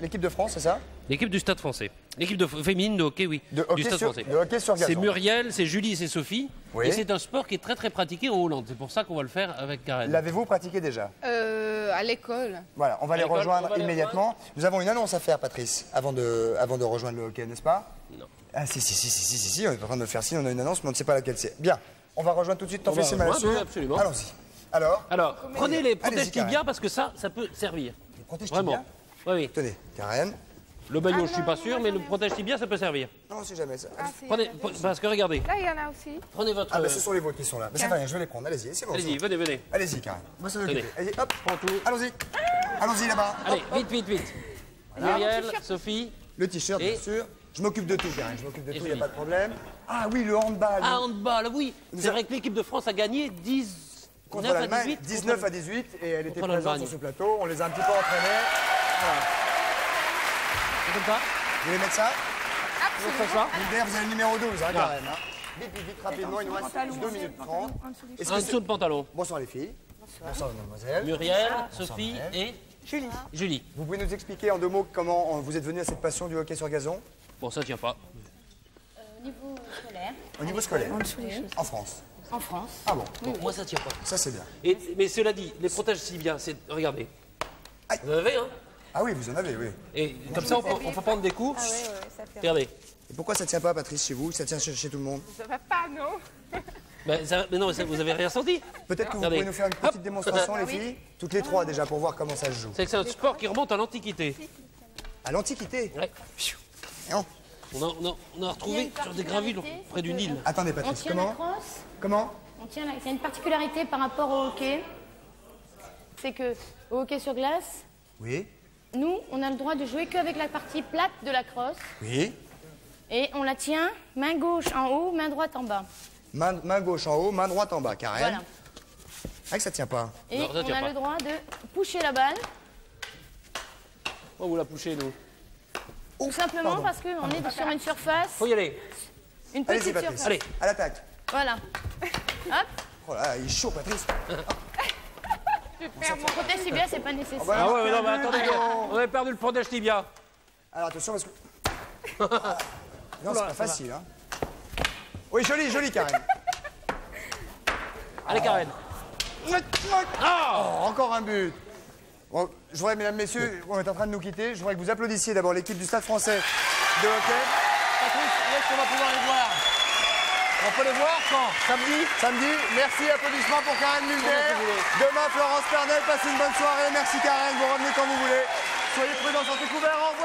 L'équipe de France, c'est ça?
L'équipe du Stade français. L'équipe de féminine de hockey, oui.
De hockey
du Stade
sur-
français.
de hockey sur gazon.
C'est Muriel, c'est Julie et c'est Sophie.
Oui.
Et c'est un sport qui est très très pratiqué en Hollande. C'est pour ça qu'on va le faire avec Karen.
L'avez-vous pratiqué déjà?
À l'école.
Voilà, on va
À
les
l'école,
rejoindre
on va les
immédiatement. Nous avons une annonce à faire, Patrice, avant de rejoindre le hockey, n'est-ce pas?
Non.
Ah si, on est en train de me faire signe, on a une annonce, mais on ne sait pas laquelle c'est. Bien, on va rejoindre tout de suite, t'en
On
fais
va
c'est mal
rejoindre,
sûr.
absolument.
Allons-y. Alors,
Prenez les
Allez-y,
protèges
Karen.
tibia parce que ça peut servir.
les protèges
Vraiment.
tibia.
Oui, oui.
Tenez, Karen.
Le maillot,
Ah
je suis
non,
pas
non,
sûr,
moi,
mais
j'en
le
ai
protège tibia, ça peut servir.
Non, c'est jamais ça.
Ah, c'est-
Prenez, parce que regardez,
Là, il y en a aussi.
prenez votre.
Ah, ben ce sont les vôtres qui sont là. Mais ça va rien, je vais les prendre. Allez-y, c'est bon.
Allez-y,
c'est bon.
venez.
Allez-y, Karen. Moi, ça va
Tenez.
occuper. Allez, hop.
Prends tout.
Allons-y. Allons-y là-bas.
Allez,
Hop, hop.
vite. Muriel, Sophie.
Le t-shirt,
Et-
bien sûr. Je m'occupe de tout, Karen. Je m'occupe de
Et
tout, il n'y a
Julie.
pas de problème. Ah oui, le handball.
Ah, handball, oui.
Nous
C'est
a-
vrai que l'équipe de France a gagné 19
Contre
à
l'Allemagne,
18.
19 à 18, et elle était
contre
présente
l'Allemagne.
sur ce plateau. On les a un petit peu entraînés. Voilà.
C'est comme ça.
Vous voulez mettre ça?
On fait ça.
Mulder, vous avez le numéro 12, hein,
Voilà.
quand même. Hein. Vite, rapidement, il nous reste 2 minutes 30. Est-ce
En
que
dessous de pantalon.
Bonsoir les filles. Bonsoir mademoiselle.
Muriel, Sophie et Julie.
Vous pouvez nous expliquer en 2 mots comment vous êtes venu à cette passion du hockey sur gazon?
Bon, ça tient pas.
niveau scolaire.
Au niveau scolaire.
En dessous des choses.
En France.
En France.
Ah bon.
Bon, moi, ça tient pas.
Ça, c'est bien.
Mais cela dit, les protèges si bien, c'est. Regardez. Vous en avez, hein?
Ah oui, vous en avez, oui.
Et comme ça, on peut prendre des coups.
Ah ouais, ça fait.
Regardez.
Et pourquoi ça tient pas, Patrice, chez vous? Ça tient chez tout le monde?
Ça va pas, non?
Mais non, vous avez rien senti?
Peut-être que vous
Regardez.
pouvez nous faire une petite démonstration,
Hop.
les filles? Toutes les trois, déjà, pour voir comment ça se joue.
C'est que c'est un sport qui remonte à l'Antiquité.
À l'Antiquité?
Ouais.
Non.
On a retrouvé sur des gravures près du Nil.
Attendez,
On
Patrice,
tient la
comment?
crosse.
Comment?
C'est une particularité par rapport au hockey. C'est que au hockey sur glace,
Oui.
nous, on a le droit de jouer qu'avec la partie plate de la crosse.
Oui.
Et on la tient main gauche en haut, main droite en bas.
Main gauche en haut, main droite en bas, Karen.
Voilà.
Ah, que ça tient pas.
Et
Non, ça
on
tient
a
pas.
le droit de pusher la balle.
Oh, vous la poussez, nous.
Tout simplement
pardon.
parce qu'on est sur une surface,
Faut y aller.
une
Allez-y,
petite
Patrice.
surface.
Allez.
À l'attaque.
Voilà. Hop.
Oh là, il est chaud, Patrice.
Je perds mon
Protège tibia, c'est pas nécessaire.
bah,
Ah ouais, non, mais
perdu,
attendez,
non.
on avait perdu le protège tibia.
Alors, attention, parce que... Non, c'est pas facile, hein. Oui, joli, Karen.
Allez, Karen.
Oh, encore un but. Bon, je voudrais, mesdames, messieurs, on est en train de nous quitter. Je voudrais que vous applaudissiez d'abord l'équipe du Stade français de hockey.
Patrice, où est-ce qu'on va pouvoir les voir? On peut les voir quand? Samedi?
Samedi, merci, applaudissements pour Karen Mulder.
Comment vous voulez.
Demain, Florence Pernel, passez une bonne soirée. Merci Karen, vous revenez quand vous voulez. Soyez prudents, sortez couverts, au revoir.